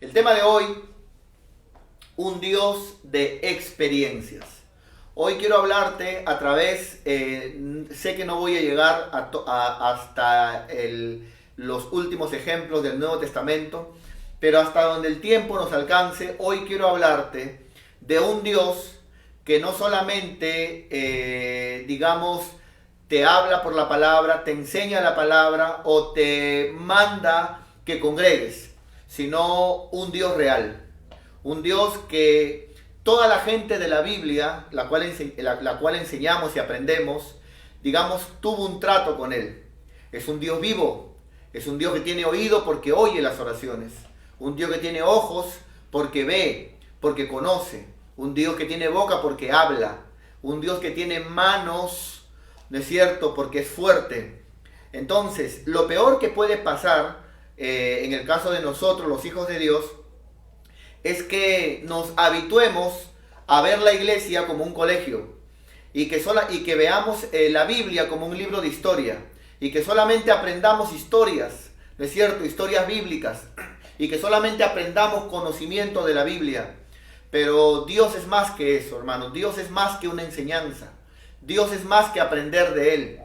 El tema de hoy, un Dios de experiencias. Hoy quiero hablarte a través, sé que no voy a llegar hasta los últimos ejemplos del Nuevo Testamento, pero hasta donde el tiempo nos alcance, hoy quiero hablarte de un Dios que no solamente, te habla por la palabra, te enseña la palabra o te manda que congregues, sino un Dios real. Un Dios que toda la gente de la Biblia, la cual enseñamos y aprendemos, tuvo un trato con Él. Es un Dios vivo, es un Dios que tiene oído porque oye las oraciones, un Dios que tiene ojos porque ve, porque conoce, un Dios que tiene boca porque habla, un Dios que tiene manos, ¿no es cierto?, porque es fuerte. Entonces, lo peor que puede pasar en el caso de nosotros, los hijos de Dios, es que nos habituemos a ver la iglesia como un colegio y que veamos la Biblia como un libro de historia y que solamente aprendamos historias, ¿no es cierto?, historias bíblicas, y que solamente aprendamos conocimiento de la Biblia. Pero Dios es más que eso, hermanos. Dios es más que una enseñanza. Dios es más que aprender de Él.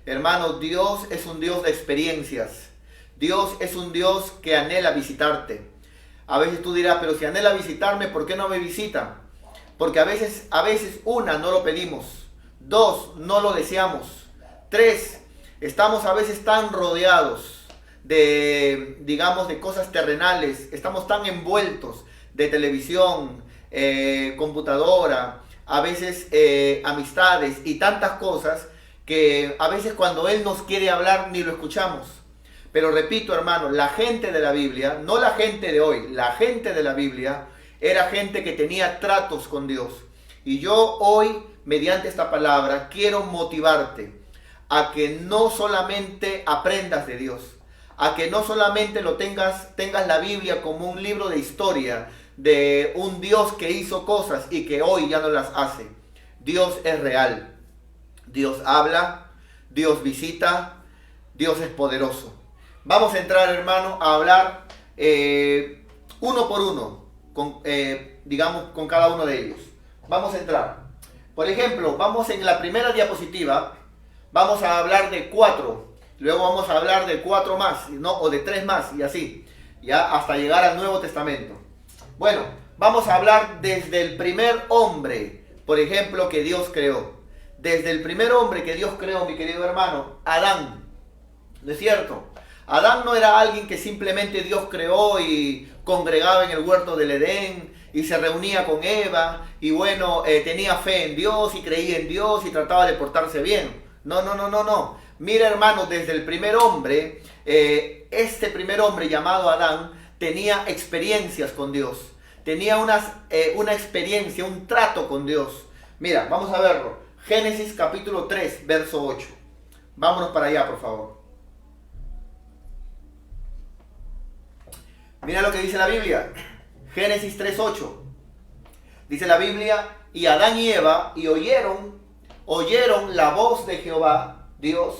Hermanos, Dios es un Dios de experiencias. Dios es un Dios que anhela visitarte. A veces tú dirás, pero si anhela visitarme, ¿por qué no me visita? Porque a veces, una, no lo pedimos. Dos, no lo deseamos. Tres, estamos a veces tan rodeados de cosas terrenales. Estamos tan envueltos de televisión, computadora, a veces amistades y tantas cosas que a veces cuando Él nos quiere hablar ni lo escuchamos. Pero repito, hermano, la gente de la Biblia, no la gente de hoy, la gente de la Biblia era gente que tenía tratos con Dios. Y yo hoy, mediante esta palabra, quiero motivarte a que no solamente aprendas de Dios, a que no solamente tengas la Biblia como un libro de historia de un Dios que hizo cosas y que hoy ya no las hace. Dios es real. Dios habla, Dios visita, Dios es poderoso. Vamos a entrar, hermano, a hablar uno por uno, con cada uno de ellos. Vamos a entrar. Por ejemplo, vamos en la primera diapositiva, vamos a hablar de 4, luego vamos a hablar de 4 más, ¿no? O de 3 más, y así, ya hasta llegar al Nuevo Testamento. Bueno, vamos a hablar desde el primer hombre, por ejemplo, que Dios creó. Desde el primer hombre que Dios creó, mi querido hermano, Adán. ¿No es cierto? Adán no era alguien que simplemente Dios creó y congregaba en el huerto del Edén y se reunía con Eva y tenía fe en Dios y creía en Dios y trataba de portarse bien. No. Mira, hermano, desde el primer hombre, este primer hombre llamado Adán tenía experiencias con Dios. Tenía una experiencia, un trato con Dios. Mira, vamos a verlo. Génesis capítulo 3, verso 8. Vámonos para allá, por favor. Mira lo que dice la Biblia. Génesis 3:8. Dice la Biblia, y Adán y Eva oyeron la voz de Jehová, Dios,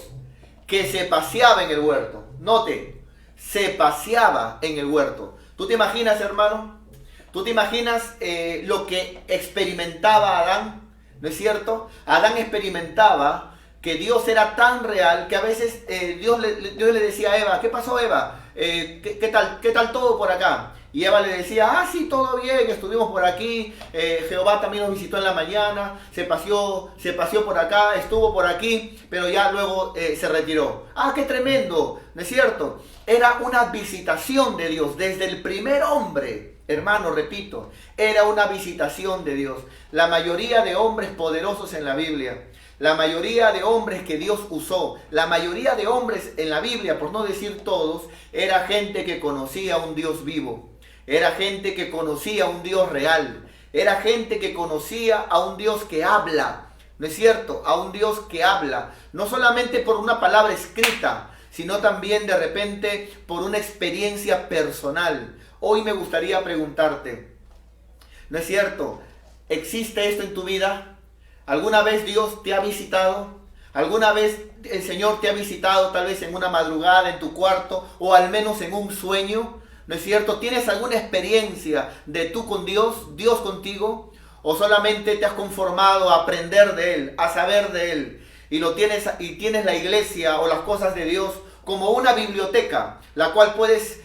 que se paseaba en el huerto. Note, se paseaba en el huerto. ¿Tú te imaginas, hermano? ¿Tú te imaginas lo que experimentaba Adán? ¿No es cierto? Adán experimentaba que Dios era tan real que a veces Dios le decía a Eva, ¿qué pasó, Eva? ¿Qué tal todo por acá? Y Eva le decía, sí, todo bien, estuvimos por aquí, Jehová también nos visitó en la mañana, se paseó por acá, estuvo por aquí, pero ya luego se retiró. ¡Qué tremendo! ¿No es cierto? Era una visitación de Dios desde el primer hombre. Hermano, repito, era una visitación de Dios. La mayoría de hombres poderosos en la Biblia, la mayoría de hombres que Dios usó, la mayoría de hombres en la Biblia, por no decir todos, era gente que conocía a un Dios vivo. Era gente que conocía a un Dios real. Era gente que conocía a un Dios que habla. ¿No es cierto? A un Dios que habla. No solamente por una palabra escrita, sino también de repente por una experiencia personal. Hoy me gustaría preguntarte, ¿no es cierto? ¿Existe esto en tu vida? ¿Alguna vez Dios te ha visitado? ¿Alguna vez el Señor te ha visitado tal vez en una madrugada en tu cuarto o al menos en un sueño? ¿No es cierto? ¿Tienes alguna experiencia de tú con Dios, Dios contigo? ¿O solamente te has conformado a aprender de Él, a saber de Él? Y tienes la iglesia o las cosas de Dios como una biblioteca, la cual puedes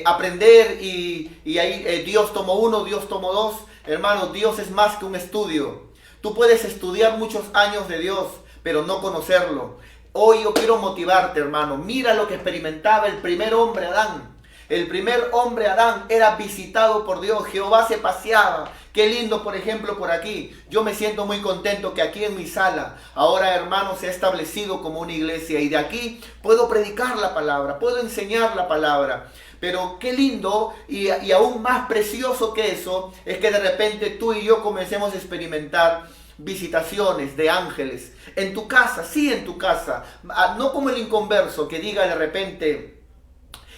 aprender y ahí Dios tomó uno, Dios tomó dos. Hermano, Dios es más que un estudio. Tú puedes estudiar muchos años de Dios, pero no conocerlo. Hoy yo quiero motivarte, hermano. Mira lo que experimentaba el primer hombre, Adán. El primer hombre, Adán, era visitado por Dios. Jehová se paseaba. Qué lindo, por ejemplo, por aquí. Yo me siento muy contento que aquí en mi sala, ahora, hermano, se ha establecido como una iglesia. Y de aquí puedo predicar la palabra, puedo enseñar la palabra. Pero qué lindo y aún más precioso que eso es que de repente tú y yo comencemos a experimentar visitaciones de ángeles en tu casa, sí, en tu casa, no como el inconverso que diga de repente: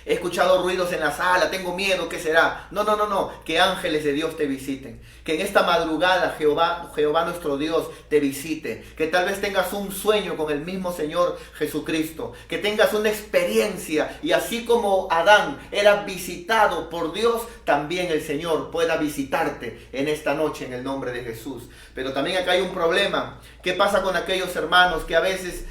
he escuchado ruidos en la sala, tengo miedo, ¿qué será? No, no, no, no, que ángeles de Dios te visiten. Que en esta madrugada Jehová nuestro Dios te visite. Que tal vez tengas un sueño con el mismo Señor Jesucristo. Que tengas una experiencia y así como Adán era visitado por Dios, también el Señor pueda visitarte en esta noche en el nombre de Jesús. Pero también acá hay un problema. ¿Qué pasa con aquellos hermanos que a veces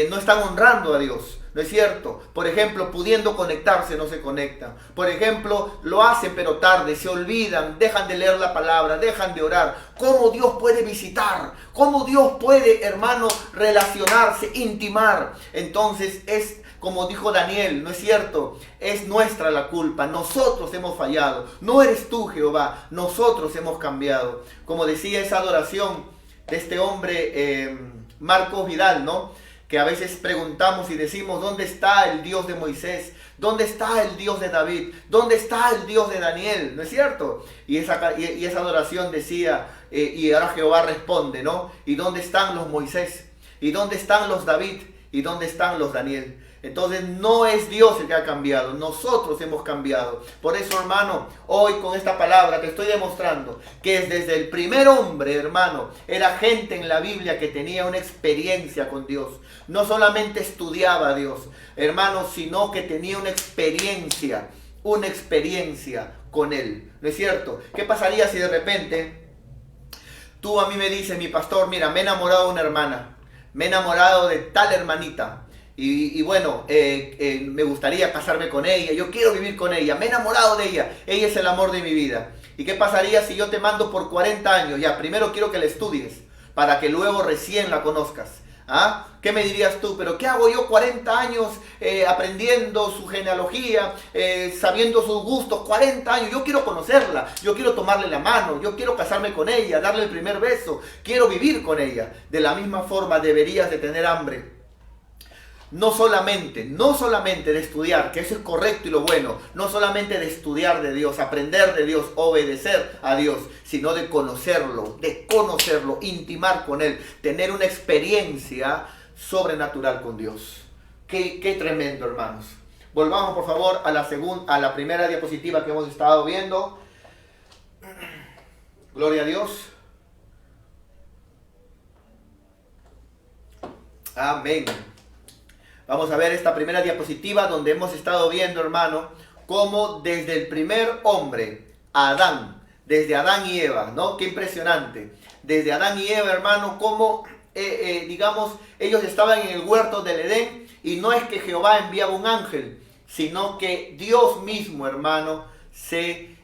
no están honrando a Dios? ¿No es cierto? Por ejemplo, pudiendo conectarse, no se conectan. Por ejemplo, lo hacen pero tarde, se olvidan, dejan de leer la palabra, dejan de orar. ¿Cómo Dios puede visitar? ¿Cómo Dios puede, hermano, relacionarse, intimar? Entonces es como dijo Daniel, ¿no es cierto? Es nuestra la culpa, nosotros hemos fallado. No eres tú, Jehová, nosotros hemos cambiado. Como decía esa adoración de este hombre, Marcos Vidal, ¿no? Que a veces preguntamos y decimos: ¿dónde está el Dios de Moisés? ¿Dónde está el Dios de David? ¿Dónde está el Dios de Daniel? ¿No es cierto? Y esa adoración decía, y ahora Jehová responde, ¿no? ¿Y dónde están los Moisés? ¿Y dónde están los David? ¿Y dónde están los Daniel? Entonces no es Dios el que ha cambiado, nosotros hemos cambiado. Por eso, hermano, hoy con esta palabra te estoy demostrando que desde el primer hombre, hermano, era gente en la Biblia que tenía una experiencia con Dios. No solamente estudiaba a Dios, hermano, sino que tenía una experiencia con Él. ¿No es cierto? ¿Qué pasaría si de repente tú a mí me dices: mi pastor, mira, me he enamorado de una hermana, me he enamorado de tal hermanita? Y bueno, me gustaría casarme con ella, yo quiero vivir con ella, me he enamorado de ella es el amor de mi vida. ¿Y qué pasaría si yo te mando por 40 años? Ya, primero quiero que la estudies, para que luego recién la conozcas. ¿Ah? ¿Qué me dirías tú? ¿Pero qué hago yo 40 años aprendiendo su genealogía, sabiendo sus gustos? 40 años, yo quiero conocerla, yo quiero tomarle la mano, yo quiero casarme con ella, darle el primer beso, quiero vivir con ella. De la misma forma deberías de tener hambre. No solamente de estudiar, que eso es correcto y lo bueno, no solamente de estudiar de Dios, aprender de Dios, obedecer a Dios, sino de conocerlo, intimar con Él, tener una experiencia sobrenatural con Dios. Qué tremendo, hermanos. Volvamos, por favor, a la primera diapositiva que hemos estado viendo. Gloria a Dios. Amén. Vamos a ver esta primera diapositiva donde hemos estado viendo, hermano, cómo desde el primer hombre, Adán, desde Adán y Eva, ¿no? Qué impresionante. Desde Adán y Eva, hermano, cómo, digamos, ellos estaban en el huerto del Edén y no es que Jehová enviaba un ángel, sino que Dios mismo, hermano, se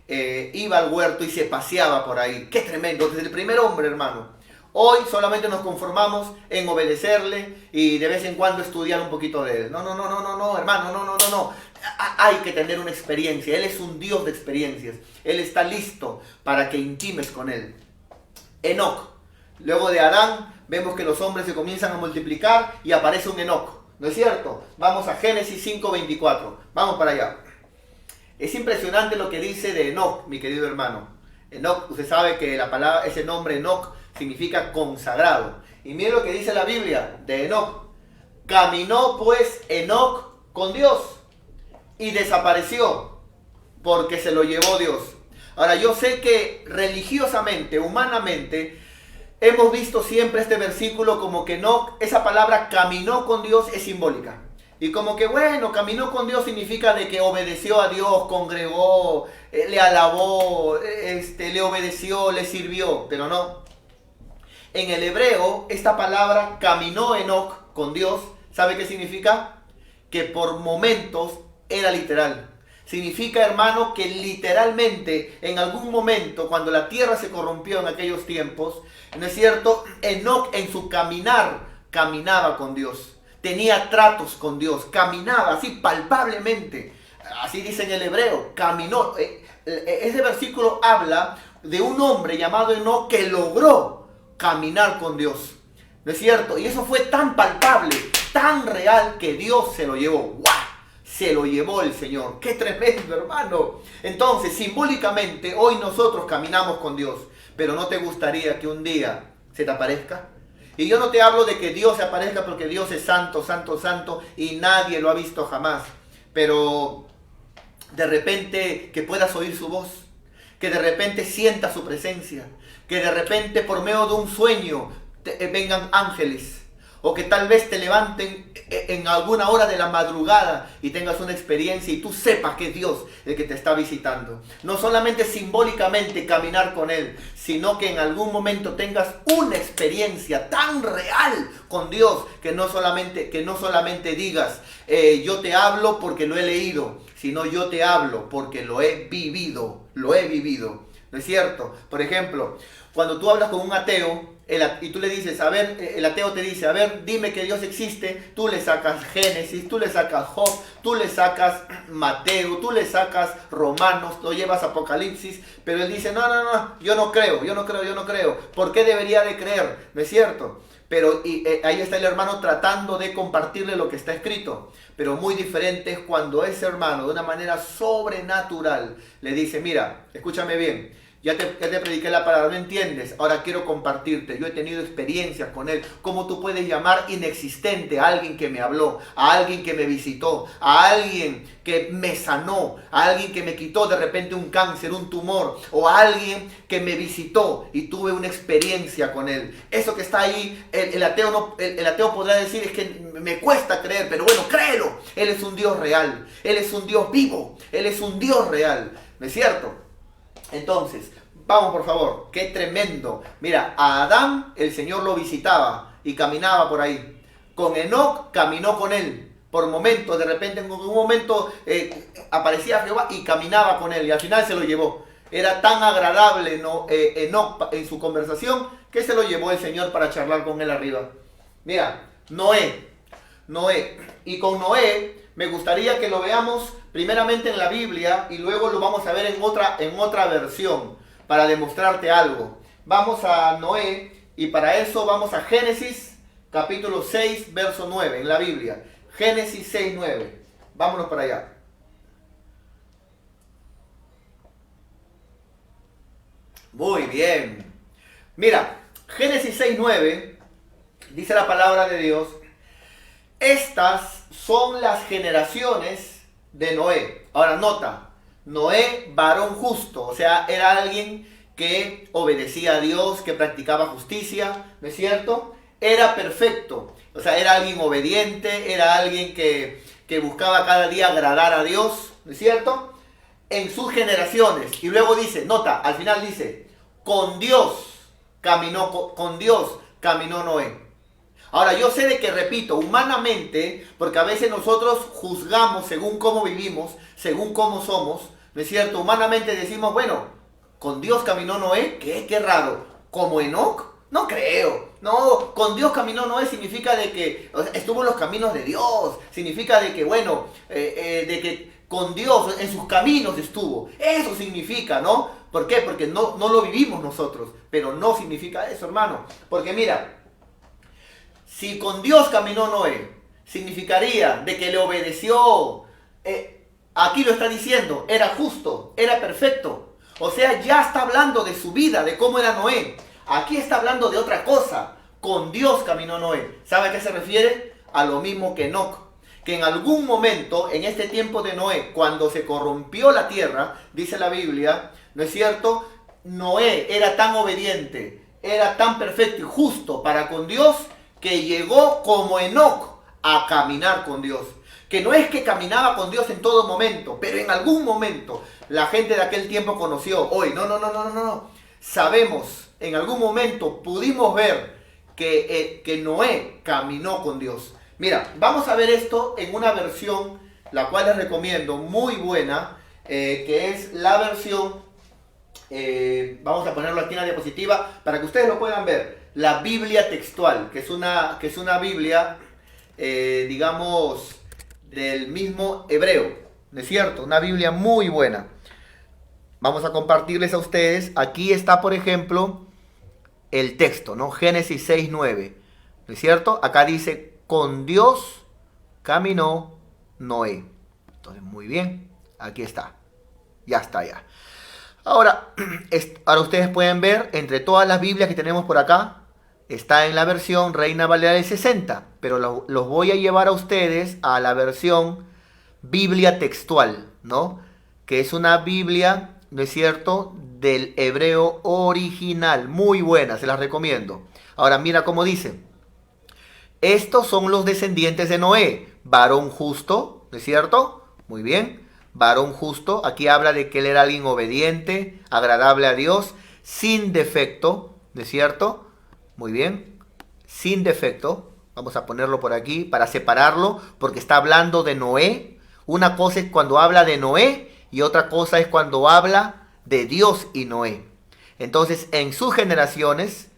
iba al huerto y se paseaba por ahí. Qué tremendo, desde el primer hombre, hermano. Hoy solamente nos conformamos en obedecerle y de vez en cuando estudiar un poquito de Él. No, hermano, no. Hay que tener una experiencia. Él es un Dios de experiencias. Él está listo para que intimes con Él. Enoc. Luego de Adán, vemos que los hombres se comienzan a multiplicar y aparece un Enoc. ¿No es cierto? Vamos a Génesis 5:24. Vamos para allá. Es impresionante lo que dice de Enoc, mi querido hermano. Enoc, usted sabe que la palabra, ese nombre Enoc, significa consagrado. Y miren lo que dice la Biblia de Enoc. Caminó pues Enoc con Dios y desapareció porque se lo llevó Dios. Ahora, yo sé que religiosamente, humanamente, hemos visto siempre este versículo como que Enoc, esa palabra caminó con Dios es simbólica. Y como que bueno, caminó con Dios significa de que obedeció a Dios, congregó, le alabó, le obedeció, le sirvió, pero no. En el hebreo, esta palabra caminó Enoc con Dios, ¿sabe qué significa? Que por momentos era literal. Significa, hermano, que literalmente en algún momento, cuando la tierra se corrompió en aquellos tiempos, ¿no es cierto? Enoc en su caminar caminaba con Dios. Tenía tratos con Dios, caminaba así palpablemente. Así dice en el hebreo, caminó. Ese versículo habla de un hombre llamado Enoc que logró caminar con Dios. ¿No es cierto? Y eso fue tan palpable, tan real, que Dios se lo llevó. ¡Guau! Se lo llevó el Señor. ¡Qué tremendo, hermano! Entonces, simbólicamente, hoy nosotros caminamos con Dios. Pero ¿no te gustaría que un día se te aparezca? Y yo no te hablo de que Dios se aparezca porque Dios es santo, santo, santo y nadie lo ha visto jamás. Pero de repente que puedas oír su voz, que de repente sientas su presencia, que de repente por medio de un sueño vengan ángeles, o que tal vez te levanten en alguna hora de la madrugada y tengas una experiencia y tú sepas que es Dios el que te está visitando. No solamente simbólicamente caminar con Él, sino que en algún momento tengas una experiencia tan real con Dios que no solamente digas, yo te hablo porque lo he leído, sino yo te hablo porque lo he vivido, ¿no es cierto? Por ejemplo, cuando tú hablas con un ateo, y tú le dices, a ver, el ateo te dice, a ver, dime que Dios existe, tú le sacas Génesis, tú le sacas Job, tú le sacas Mateo, tú le sacas Romanos, lo llevas a Apocalipsis, pero él dice, no, yo no creo. ¿Por qué debería de creer? ¿No es cierto? Pero ahí está el hermano tratando de compartirle lo que está escrito. Pero muy diferente es cuando ese hermano, de una manera sobrenatural, le dice, mira, escúchame bien, ya te prediqué la palabra, no entiendes, ahora quiero compartirte, yo he tenido experiencias con Él. ¿Cómo tú puedes llamar inexistente a alguien que me habló, a alguien que me visitó, a alguien que me sanó, a alguien que me quitó de repente un cáncer, un tumor, o a alguien que me visitó y tuve una experiencia con Él? Eso que está ahí, el ateo podrá decir, es que me cuesta creer, pero bueno, créelo. Él es un Dios real, Él es un Dios vivo, Él es un Dios real, ¿no es cierto? Entonces, vamos por favor, qué tremendo. Mira, a Adán el Señor lo visitaba y caminaba por ahí. Con Enoc caminó con él. Por momentos, de repente en un momento aparecía Jehová y caminaba con él y al final se lo llevó. Era tan agradable Enoc en su conversación que se lo llevó el Señor para charlar con él arriba. Mira, Noé. Y con Noé me gustaría que lo veamos primeramente en la Biblia y luego lo vamos a ver en otra versión para demostrarte algo. Vamos a Noé y para eso vamos a Génesis capítulo 6 verso 9 en la Biblia. Génesis 6, 9. Vámonos para allá. Muy bien. Mira, Génesis 6, 9 dice la palabra de Dios. Estas son las generaciones de Noé. Ahora nota, Noé, varón justo, o sea, era alguien que obedecía a Dios, que practicaba justicia, ¿no es cierto? Era perfecto, o sea, era alguien obediente, era alguien que buscaba cada día agradar a Dios, ¿no es cierto? En sus generaciones. Y luego dice, nota, al final dice, con Dios caminó Noé. Ahora, yo sé de que, repito, humanamente, porque a veces nosotros juzgamos según cómo vivimos, según cómo somos, ¿no es cierto? Humanamente decimos, bueno, con Dios caminó Noé, ¿qué raro? ¿Como Enoc? No creo. No, con Dios caminó Noé significa de que estuvo en los caminos de Dios, significa de que, bueno, de que con Dios en sus caminos estuvo. Eso significa, ¿no? ¿Por qué? Porque no lo vivimos nosotros, pero no significa eso, hermano. Porque mira, si con Dios caminó Noé, significaría de que le obedeció. Aquí lo está diciendo, era justo, era perfecto. O sea, ya está hablando de su vida, de cómo era Noé. Aquí está hablando de otra cosa. Con Dios caminó Noé. ¿Sabe a qué se refiere? A lo mismo que Enoc. Que en algún momento, en este tiempo de Noé, cuando se corrompió la tierra, dice la Biblia, ¿no es cierto? Noé era tan obediente, era tan perfecto y justo para con Dios, que llegó como Enoc a caminar con Dios. Que no es que caminaba con Dios en todo momento, pero en algún momento la gente de aquel tiempo conoció. Hoy, no. Sabemos, en algún momento pudimos ver que Noé caminó con Dios. Mira, vamos a ver esto en una versión, la cual les recomiendo, muy buena, que es la versión, vamos a ponerlo aquí en la diapositiva para que ustedes lo puedan ver, la Biblia textual, que es una Biblia, digamos, del mismo hebreo, ¿no es cierto? Una Biblia muy buena. Vamos a compartirles a ustedes. Aquí está, por ejemplo, el texto, ¿no? Génesis 6:9, ¿no es cierto? Acá dice, con Dios caminó Noé. Entonces, muy bien, aquí está. Ya está, ya. Ahora ustedes pueden ver, entre todas las Biblias que tenemos por acá, está en la versión Reina Valera del 60, pero los voy a llevar a ustedes a la versión Biblia textual, ¿no? Que es una Biblia, ¿no es cierto?, del hebreo original. Muy buena, se las recomiendo. Ahora mira cómo dice. Estos son los descendientes de Noé, varón justo, ¿no es cierto? Muy bien, varón justo. Aquí habla de que él era alguien obediente, agradable a Dios, sin defecto, ¿no es cierto? Muy bien, sin defecto. Vamos a ponerlo por aquí para separarlo, porque está hablando de Noé. Una cosa es cuando habla de Noé y otra cosa es cuando habla de Dios y Noé. Entonces, en sus generaciones,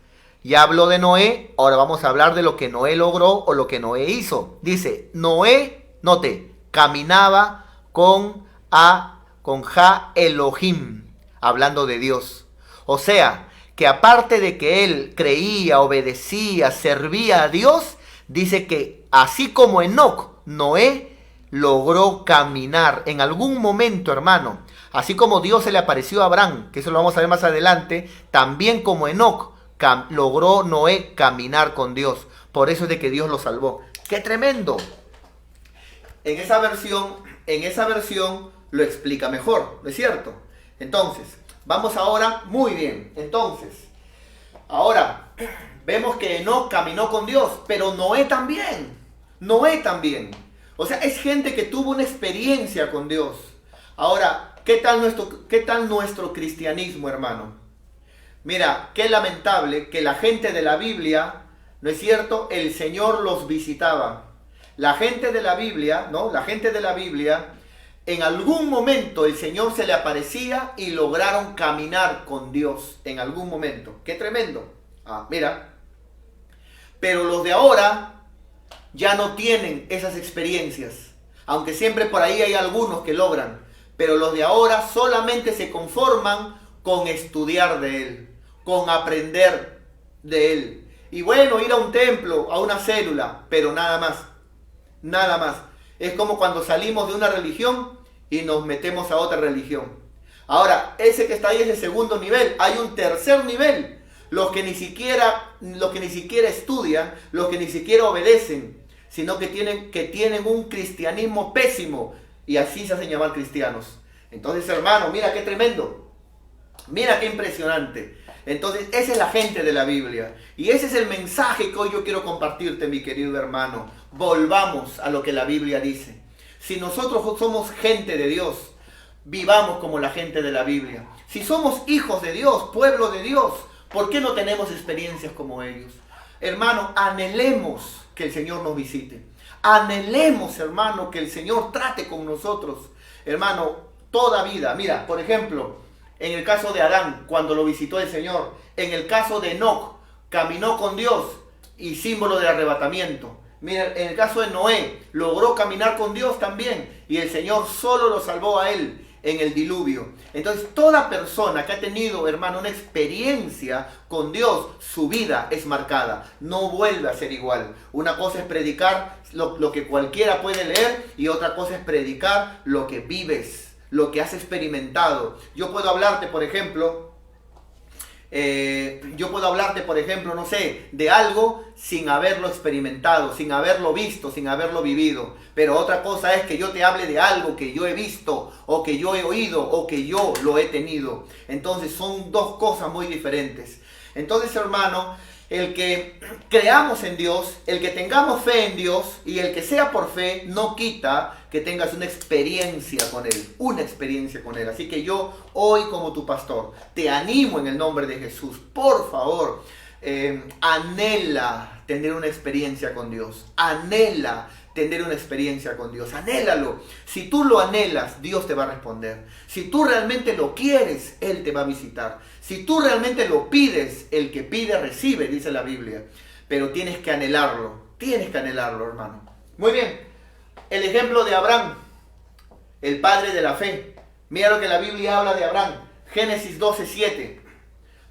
ya habló de Noé, ahora vamos a hablar de lo que Noé logró o lo que Noé hizo. Dice, Noé, note, caminaba con Ja Elohim, hablando de Dios. O sea, que aparte de que él creía, obedecía, servía a Dios, dice que así como Enoc, Noé logró caminar en algún momento, hermano. Así como Dios se le apareció a Abraham, que eso lo vamos a ver más adelante, también como Enoc logró Noé caminar con Dios. Por eso es de que Dios lo salvó. ¡Qué tremendo! En esa versión lo explica mejor, ¿no es cierto? Entonces, vamos ahora, muy bien. Entonces, ahora vemos que Enoc caminó con Dios, pero Noé también. Noé también. O sea, es gente que tuvo una experiencia con Dios. Ahora, ¿qué tal nuestro cristianismo, hermano? Mira, qué lamentable que la gente de la Biblia, ¿no es cierto?, el Señor los visitaba. La gente de la Biblia, ¿no? La gente de la Biblia, en algún momento el Señor se le aparecía y lograron caminar con Dios en algún momento. ¡Qué tremendo! Mira. Pero los de ahora ya no tienen esas experiencias. Aunque siempre por ahí hay algunos que logran. Pero los de ahora solamente se conforman con estudiar de Él, con aprender de Él. Y bueno, ir a un templo, a una célula, pero nada más. Nada más. Es como cuando salimos de una religión y nos metemos a otra religión. Ahora, ese que está ahí es el segundo nivel. Hay un tercer nivel. Los que ni siquiera estudian, los que ni siquiera obedecen, sino que tienen un cristianismo pésimo y así se hacen llamar cristianos. Entonces, hermano, mira qué tremendo. Mira qué impresionante. Entonces, esa es la gente de la Biblia. Y ese es el mensaje que hoy yo quiero compartirte, mi querido hermano. Volvamos a lo que la Biblia dice. Si nosotros somos gente de Dios, vivamos como la gente de la Biblia. Si somos hijos de Dios, pueblo de Dios, ¿por qué no tenemos experiencias como ellos? Hermano, anhelemos que el Señor nos visite. Anhelemos, hermano, que el Señor trate con nosotros. Hermano, toda vida. Mira, por ejemplo, en el caso de Adán, cuando lo visitó el Señor. En el caso de Enoc, caminó con Dios y símbolo del arrebatamiento. Mira, en el caso de Noé, logró caminar con Dios también. Y el Señor solo lo salvó a él en el diluvio. Entonces, toda persona que ha tenido, hermano, una experiencia con Dios, su vida es marcada. No vuelve a ser igual. Una cosa es predicar lo que cualquiera puede leer y otra cosa es predicar lo que vives, lo que has experimentado. Yo puedo hablarte, por ejemplo, no sé, de algo sin haberlo experimentado, sin haberlo visto, sin haberlo vivido. Pero otra cosa es que yo te hable de algo que yo he visto, o que yo he oído, o que yo lo he tenido. Entonces son dos cosas muy diferentes. Entonces, hermano, El que creamos en Dios, el que tengamos fe en Dios y el que sea por fe, no quita que tengas una experiencia con Él, una experiencia con Él. Así que yo hoy como tu pastor te animo en el nombre de Jesús, por favor, anhela tener una experiencia con Dios, anhela tener una experiencia con Dios, anhélalo. Si tú lo anhelas, Dios te va a responder. Si tú realmente lo quieres, Él te va a visitar. Si tú realmente lo pides, el que pide recibe, dice la Biblia. Pero tienes que anhelarlo, hermano. Muy bien, el ejemplo de Abraham, el padre de la fe. Mira lo que la Biblia habla de Abraham, Génesis 12:7.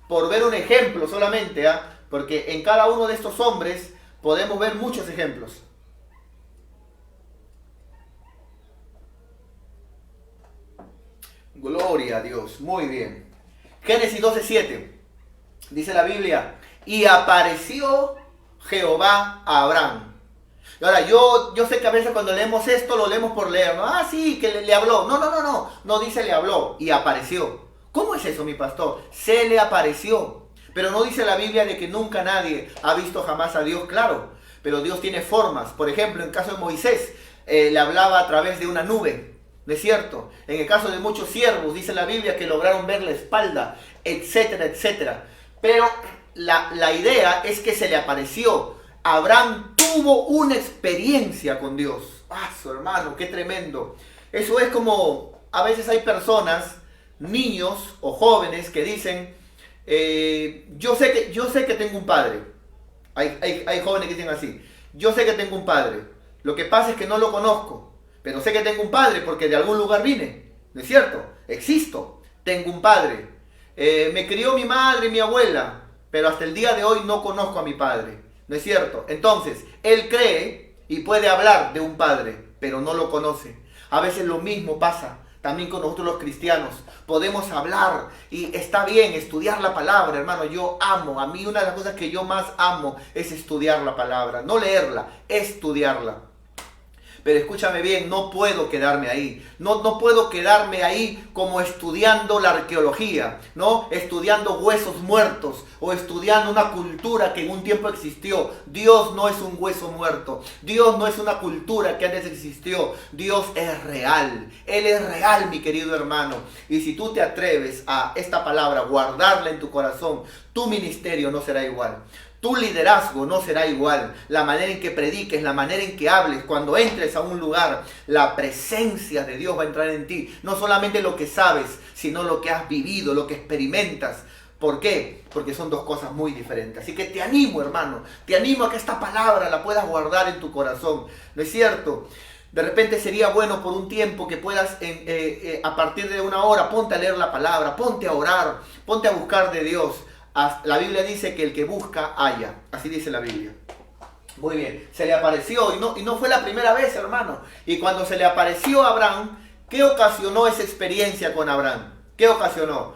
Por ver un ejemplo solamente, porque en cada uno de estos hombres podemos ver muchos ejemplos. Gloria a Dios, muy bien. Génesis 12:7, dice la Biblia, y apareció Jehová a Abraham. Y ahora, yo sé que a veces cuando leemos esto, lo leemos por leer, ¿no? Ah, sí, que le habló. No dice le habló, y apareció. ¿Cómo es eso, mi pastor? Se le apareció. Pero no dice la Biblia de que nunca nadie ha visto jamás a Dios, claro. Pero Dios tiene formas. Por ejemplo, en el caso de Moisés, le hablaba a través de una nube. ¿No es cierto? En el caso de muchos siervos, dice la Biblia que lograron ver la espalda, etcétera, etcétera. Pero la idea es que se le apareció. Abraham tuvo una experiencia con Dios. ¡Ah, su hermano! ¡Qué tremendo! Eso es como, a veces hay personas, niños o jóvenes que dicen, yo sé que tengo un padre. Hay jóvenes que dicen así, yo sé que tengo un padre. Lo que pasa es que no lo conozco. Pero sé que tengo un padre porque de algún lugar vine, ¿no es cierto? Existo, tengo un padre. Me crió mi madre y mi abuela, pero hasta el día de hoy no conozco a mi padre, ¿no es cierto? Entonces, él cree y puede hablar de un padre, pero no lo conoce. A veces lo mismo pasa también con nosotros los cristianos. Podemos hablar y está bien estudiar la palabra, hermano. Yo amo, a mí una de las cosas que yo más amo es estudiar la palabra, no leerla, estudiarla. Pero escúchame bien, no puedo quedarme ahí. No puedo quedarme ahí como estudiando la arqueología, ¿no? Estudiando huesos muertos o estudiando una cultura que en un tiempo existió. Dios no es un hueso muerto. Dios no es una cultura que antes existió. Dios es real. Él es real, mi querido hermano. Y si tú te atreves a esta palabra, guardarla en tu corazón, tu ministerio no será igual. Tu liderazgo no será igual. La manera en que prediques, la manera en que hables, cuando entres a un lugar, la presencia de Dios va a entrar en ti. No solamente lo que sabes, sino lo que has vivido, lo que experimentas. ¿Por qué? Porque son dos cosas muy diferentes. Así que te animo, hermano, te animo a que esta palabra la puedas guardar en tu corazón. ¿No es cierto? De repente sería bueno por un tiempo que puedas, a partir de una hora, ponte a leer la palabra, ponte a orar, ponte a buscar de Dios. La Biblia dice que el que busca, halla. Así dice la Biblia. Muy bien. Se le apareció y no fue la primera vez, hermano. Y cuando se le apareció a Abraham, ¿qué ocasionó esa experiencia con Abraham? ¿Qué ocasionó?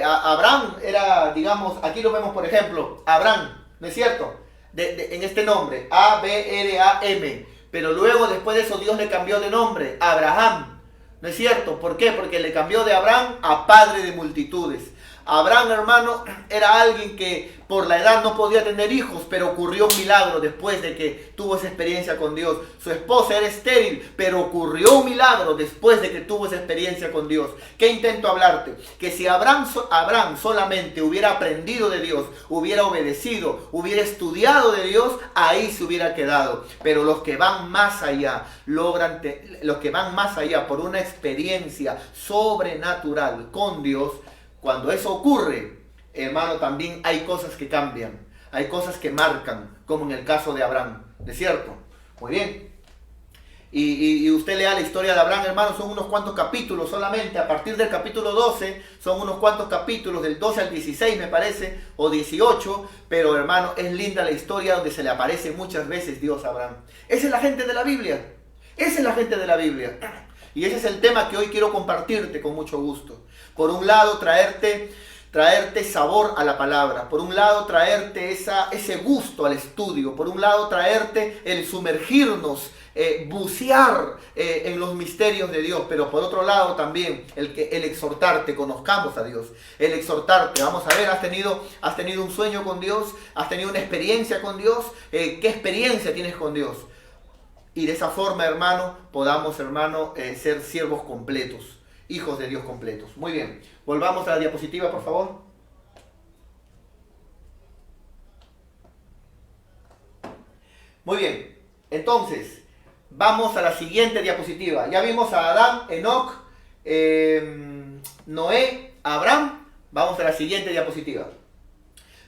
Abraham era, digamos, aquí lo vemos por ejemplo, Abraham, ¿no es cierto? En este nombre, A-B-R-A-M. Pero luego después de eso Dios le cambió de nombre, Abraham. ¿No es cierto? ¿Por qué? Porque le cambió de Abraham a padre de multitudes. Abraham, hermano, era alguien que por la edad no podía tener hijos, pero ocurrió un milagro después de que tuvo esa experiencia con Dios. Su esposa era estéril, pero ocurrió un milagro después de que tuvo esa experiencia con Dios. ¿Qué intento hablarte? Que si Abraham solamente hubiera aprendido de Dios, hubiera obedecido, hubiera estudiado de Dios, ahí se hubiera quedado. Pero los que van más allá, los que van más allá por una experiencia sobrenatural con Dios, cuando eso ocurre, hermano, también hay cosas que cambian, hay cosas que marcan, como en el caso de Abraham, ¿de cierto? Muy bien. Y usted lea la historia de Abraham, hermano, son unos cuantos capítulos solamente, a partir del capítulo 12, son unos cuantos capítulos, del 12 al 16 me parece, o 18, pero hermano, es linda la historia donde se le aparece muchas veces Dios a Abraham. Esa es la gente de la Biblia, esa es la gente de la Biblia. Y ese es el tema que hoy quiero compartirte con mucho gusto. Por un lado, traerte traerte sabor a la palabra, por un lado traerte ese gusto al estudio, por un lado traerte el sumergirnos, bucear en los misterios de Dios, pero por otro lado también el exhortarte, conozcamos a Dios, el exhortarte. Vamos a ver, has tenido un sueño con Dios, has tenido una experiencia con Dios, ¿qué experiencia tienes con Dios? Y de esa forma, hermano, podamos, hermano, ser siervos completos, hijos de Dios completos. Muy bien, volvamos a la diapositiva, por favor. Muy bien, entonces, vamos a la siguiente diapositiva. Ya vimos a Adán, Enoc, Noé, Abraham. Vamos a la siguiente diapositiva.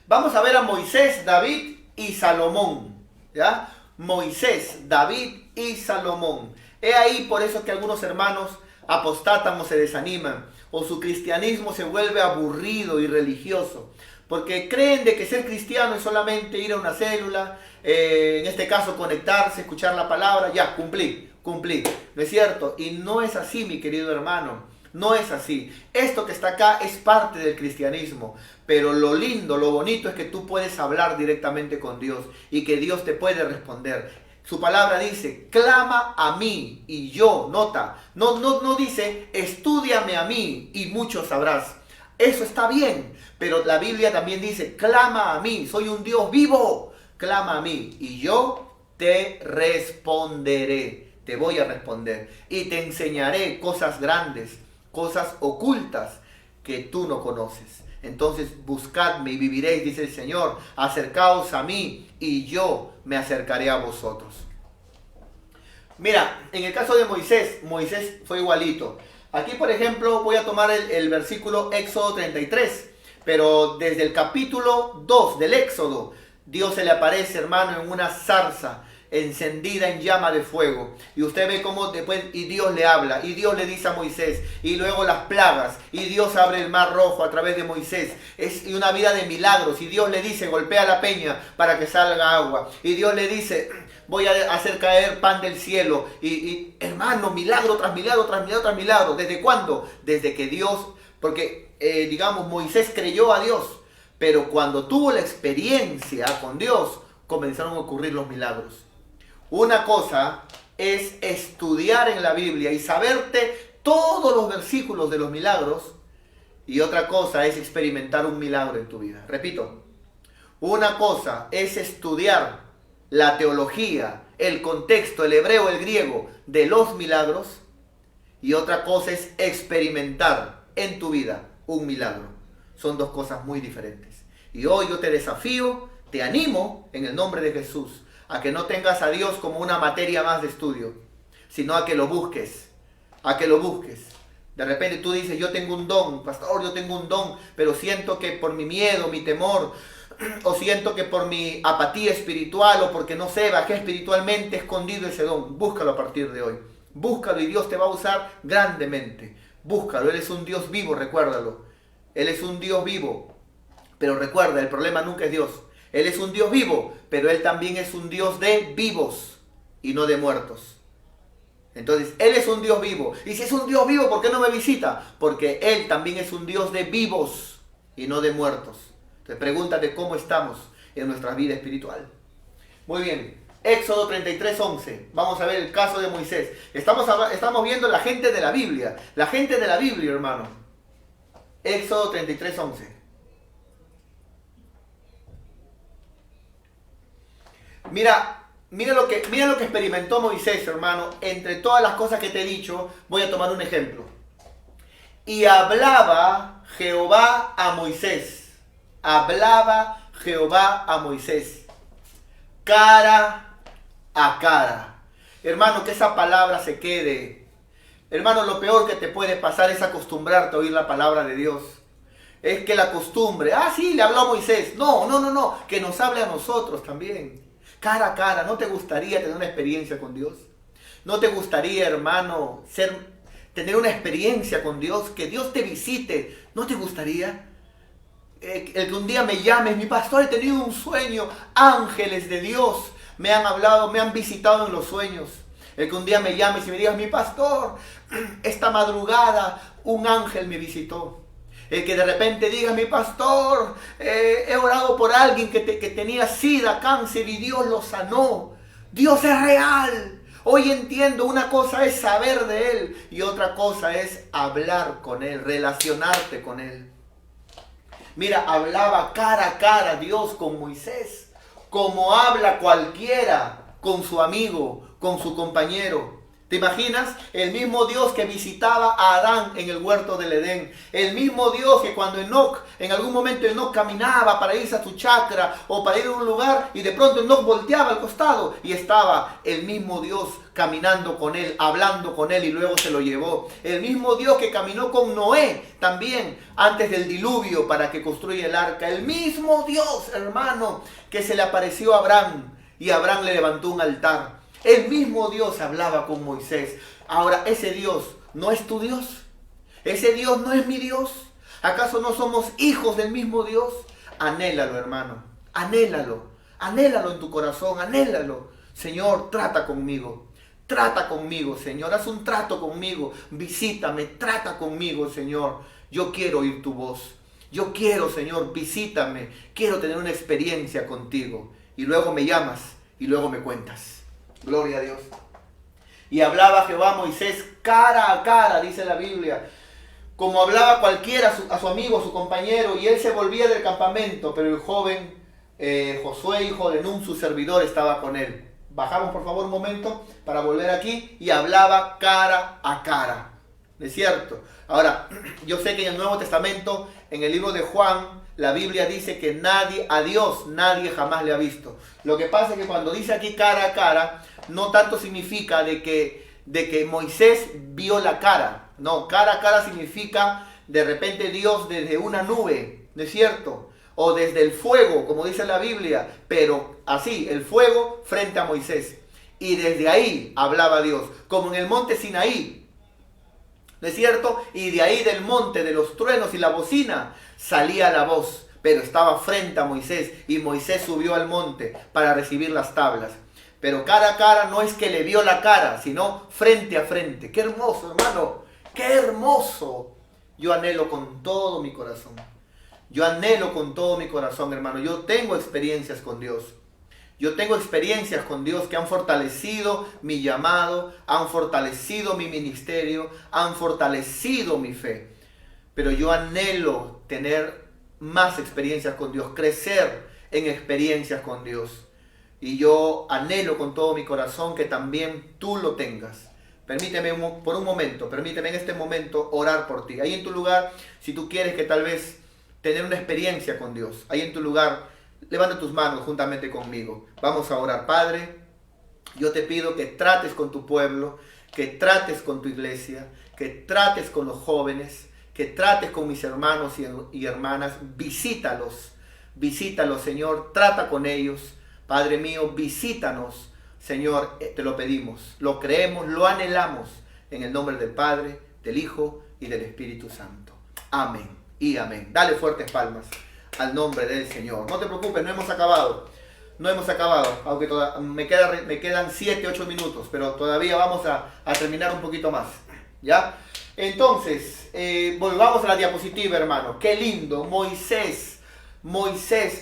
Vamos a ver a Moisés, David y Salomón. ¿Ya? Moisés, David y Salomón. He ahí por eso que algunos hermanos apostatan o se desaniman, o su cristianismo se vuelve aburrido y religioso, porque creen de que ser cristiano es solamente ir a una célula, en este caso conectarse, escuchar la palabra, ya, cumplí, ¿no es cierto? Y no es así, mi querido hermano. No es así. Esto que está acá es parte del cristianismo, pero lo lindo, lo bonito es que tú puedes hablar directamente con Dios y que Dios te puede responder. Su palabra dice, clama a mí y yo, nota, no dice, estúdiame a mí y mucho sabrás. Eso está bien, pero la Biblia también dice, clama a mí, soy un Dios vivo, clama a mí y yo te responderé, te voy a responder y te enseñaré cosas grandes, cosas ocultas que tú no conoces. Entonces buscadme y viviréis, dice el Señor. Acercaos a mí y yo me acercaré a vosotros. Mira, en el caso de Moisés, Moisés fue igualito. Aquí, por ejemplo, voy a tomar el versículo Éxodo 33. Pero desde el capítulo 2 del Éxodo, Dios se le aparece, hermano, en una zarza encendida en llama de fuego, y usted ve cómo después, y Dios le habla, y Dios le dice a Moisés, y luego las plagas, y Dios abre el mar rojo a través de Moisés, es una vida de milagros, y Dios le dice, golpea la peña para que salga agua, y Dios le dice, voy a hacer caer pan del cielo, y hermano, milagro tras milagro, tras milagro, tras milagro. ¿Desde cuándo? Desde que Dios, porque digamos, Moisés creyó a Dios, pero cuando tuvo la experiencia con Dios, comenzaron a ocurrir los milagros. Una cosa es estudiar en la Biblia y saberte todos los versículos de los milagros, y otra cosa es experimentar un milagro en tu vida. Repito, una cosa es estudiar la teología, el contexto, el hebreo, el griego de los milagros, y otra cosa es experimentar en tu vida un milagro. Son dos cosas muy diferentes. Y hoy yo te desafío, te animo en el nombre de Jesús a que no tengas a Dios como una materia más de estudio, sino a que lo busques, De repente tú dices, yo tengo un don, pastor, yo tengo un don, pero siento que por mi miedo, mi temor, o siento que por mi apatía espiritual, o porque no sé, bajé espiritualmente escondido ese don. Búscalo a partir de hoy. Búscalo y Dios te va a usar grandemente. Búscalo, Él es un Dios vivo, recuérdalo. Él es un Dios vivo. Pero recuerda, el problema nunca es Dios. Él es un Dios vivo, pero Él también es un Dios de vivos y no de muertos. Entonces, Él es un Dios vivo. Y si es un Dios vivo, ¿por qué no me visita? Porque Él también es un Dios de vivos y no de muertos. Entonces, pregúntate cómo estamos en nuestra vida espiritual. Muy bien. Éxodo 33:11. Vamos a ver el caso de Moisés. Estamos viendo la gente de la Biblia. La gente de la Biblia, hermano. Éxodo 33:11. Mira lo que experimentó Moisés, hermano. Entre todas las cosas que te he dicho, voy a tomar un ejemplo. Y hablaba Jehová a Moisés. Hablaba Jehová a Moisés. Cara a cara. Hermano, que esa palabra se quede. Hermano, lo peor que te puede pasar es acostumbrarte a oír la palabra de Dios. Es que la costumbre, sí, le habló a Moisés. No, que nos hable a nosotros también. Cara a cara. ¿No te gustaría tener una experiencia con Dios? ¿No te gustaría, hermano, tener una experiencia con Dios? Que Dios te visite. ¿No te gustaría? El que un día me llames, mi pastor, he tenido un sueño. Ángeles de Dios me han hablado, me han visitado en los sueños. El que un día me llames y me digas, mi pastor, esta madrugada un ángel me visitó. El que de repente diga, mi pastor, he orado por alguien que tenía sida, cáncer y Dios lo sanó. Dios es real. Hoy entiendo, una cosa es saber de Él y otra cosa es hablar con Él, relacionarte con Él. Mira, hablaba cara a cara Dios con Moisés, como habla cualquiera con su amigo, con su compañero. ¿Te imaginas? El mismo Dios que visitaba a Adán en el huerto del Edén. El mismo Dios que cuando Enoc, en algún momento Enoc caminaba para irse a su chacra o para ir a un lugar y de pronto Enoc volteaba al costado y estaba el mismo Dios caminando con él, hablando con él y luego se lo llevó. El mismo Dios que caminó con Noé también antes del diluvio para que construya el arca. El mismo Dios, hermano, que se le apareció a Abraham y Abraham le levantó un altar. El mismo Dios hablaba con Moisés. Ahora, ¿ese Dios no es tu Dios? ¿Ese Dios no es mi Dios? ¿Acaso no somos hijos del mismo Dios? Anhélalo, hermano. Anhélalo. Anhélalo en tu corazón. Anhélalo. Señor, trata conmigo. Trata conmigo, Señor. Haz un trato conmigo. Visítame. Trata conmigo, Señor. Yo quiero oír tu voz. Yo quiero, Señor, visítame. Quiero tener una experiencia contigo. Y luego me llamas y luego me cuentas. Gloria a Dios. Y hablaba Jehová a Moisés cara a cara, dice la Biblia, como hablaba cualquiera a su amigo, a su compañero, y él se volvía del campamento, pero el joven Josué, hijo de Nun, su servidor, estaba con él. Bajamos por favor un momento para volver aquí, y hablaba cara a cara. ¿Es cierto? Ahora, yo sé que en el Nuevo Testamento, en el libro de Juan, la Biblia dice que a Dios nadie jamás le ha visto. Lo que pasa es que cuando dice aquí cara a cara, no tanto significa de que Moisés vio la cara. No, cara a cara significa de repente Dios desde una nube, ¿no es cierto? O desde el fuego, como dice la Biblia, pero así, el fuego frente a Moisés. Y desde ahí hablaba Dios, como en el monte Sinaí, ¿no es cierto? Y de ahí del monte, de los truenos y la bocina, salía la voz, pero estaba frente a Moisés y Moisés subió al monte para recibir las tablas. Pero cara a cara no es que le vio la cara, sino frente a frente. ¡Qué hermoso, hermano! ¡Qué hermoso! Yo anhelo con todo mi corazón. Yo anhelo con todo mi corazón, hermano. Yo tengo experiencias con Dios. Yo tengo experiencias con Dios que han fortalecido mi llamado, han fortalecido mi ministerio, han fortalecido mi fe. Pero yo anhelo tener más experiencias con Dios, crecer en experiencias con Dios. Y yo anhelo con todo mi corazón que también tú lo tengas. Permíteme por un momento, permíteme en este momento orar por ti. Ahí en tu lugar, si tú quieres que tal vez tener una experiencia con Dios, ahí en tu lugar, levanta tus manos juntamente conmigo. Vamos a orar. Padre, yo te pido que trates con tu pueblo, que trates con tu iglesia, que trates con los jóvenes, que trates con mis hermanos y hermanas. Visítalos, Señor, trata con ellos. Padre mío, visítanos, Señor, te lo pedimos, lo creemos, lo anhelamos, en el nombre del Padre, del Hijo y del Espíritu Santo. Amén y amén. Dale fuertes palmas al nombre del Señor. No te preocupes, no hemos acabado, aunque me quedan 7, 8 minutos, pero todavía vamos a terminar un poquito más, ¿ya? Entonces, volvamos a la diapositiva, hermano. Qué lindo, Moisés,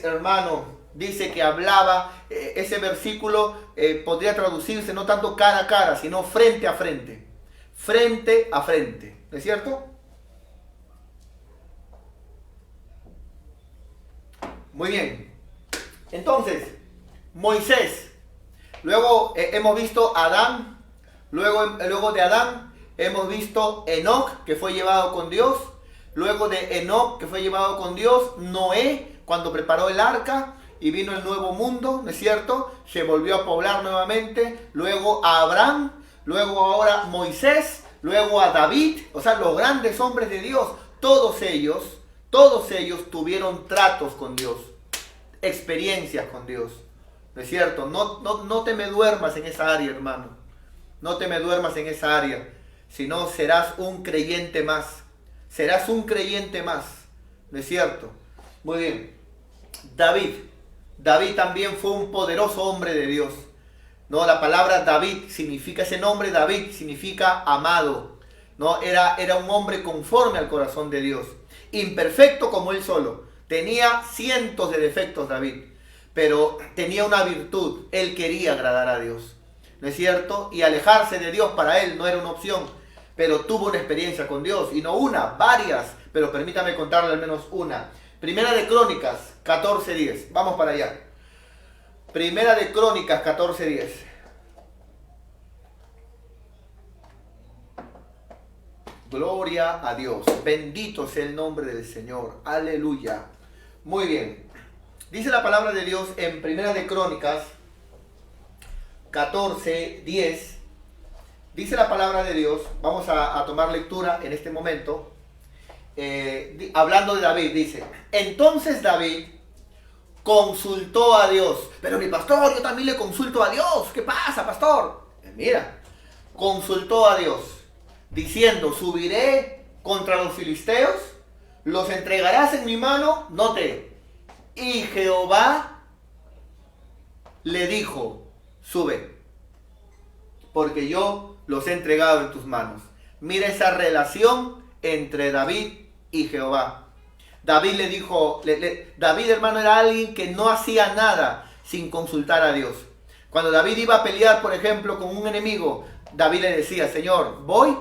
hermano. Dice que hablaba, ese versículo podría traducirse no tanto cara a cara, sino frente a frente. Frente a frente. ¿No es cierto? Muy bien. Entonces, Moisés. Luego hemos visto Adán. Luego de Adán hemos visto Enoc, que fue llevado con Dios. Luego de Enoc, que fue llevado con Dios, Noé, cuando preparó el arca. Y vino el nuevo mundo, ¿no es cierto? Se volvió a poblar nuevamente. Luego a Abraham, luego ahora Moisés, luego a David. O sea, los grandes hombres de Dios. Todos ellos tuvieron tratos con Dios. Experiencias con Dios. ¿No es cierto? No te me duermas en esa área, hermano. No te me duermas en esa área. Si no, serás un creyente más. Serás un creyente más. ¿No es cierto? Muy bien. David también fue un poderoso hombre de Dios. No, la palabra David significa, ese nombre David significa amado. No, era un hombre conforme al corazón de Dios. imperfecto como él solo. Tenía cientos de defectos David, pero tenía una virtud: él quería agradar a Dios, ¿no es cierto? Y alejarse de Dios para él no era una opción, pero tuvo una experiencia con Dios, y no una, varias, pero permítame contarle al menos una. Primera de Crónicas 14:10, vamos para allá. Primera de Crónicas 14:10. Gloria a Dios, bendito sea el nombre del Señor, aleluya. Muy bien, dice la palabra de Dios en Primera de Crónicas 14:10. Dice la palabra de Dios, vamos a tomar lectura en este momento, hablando de David, dice: entonces David consultó a Dios. Pero mi pastor, yo también le consulto a Dios. ¿Qué pasa, pastor? Mira, consultó a Dios, diciendo: subiré contra los filisteos, los entregarás en mi mano. Note, y Jehová le dijo: sube, porque yo los he entregado en tus manos. Mira esa relación entre David y Jehová. David le dijo, David, hermano, era alguien que no hacía nada sin consultar a Dios. Cuando David iba a pelear, por ejemplo, con un enemigo, David le decía: Señor, voy.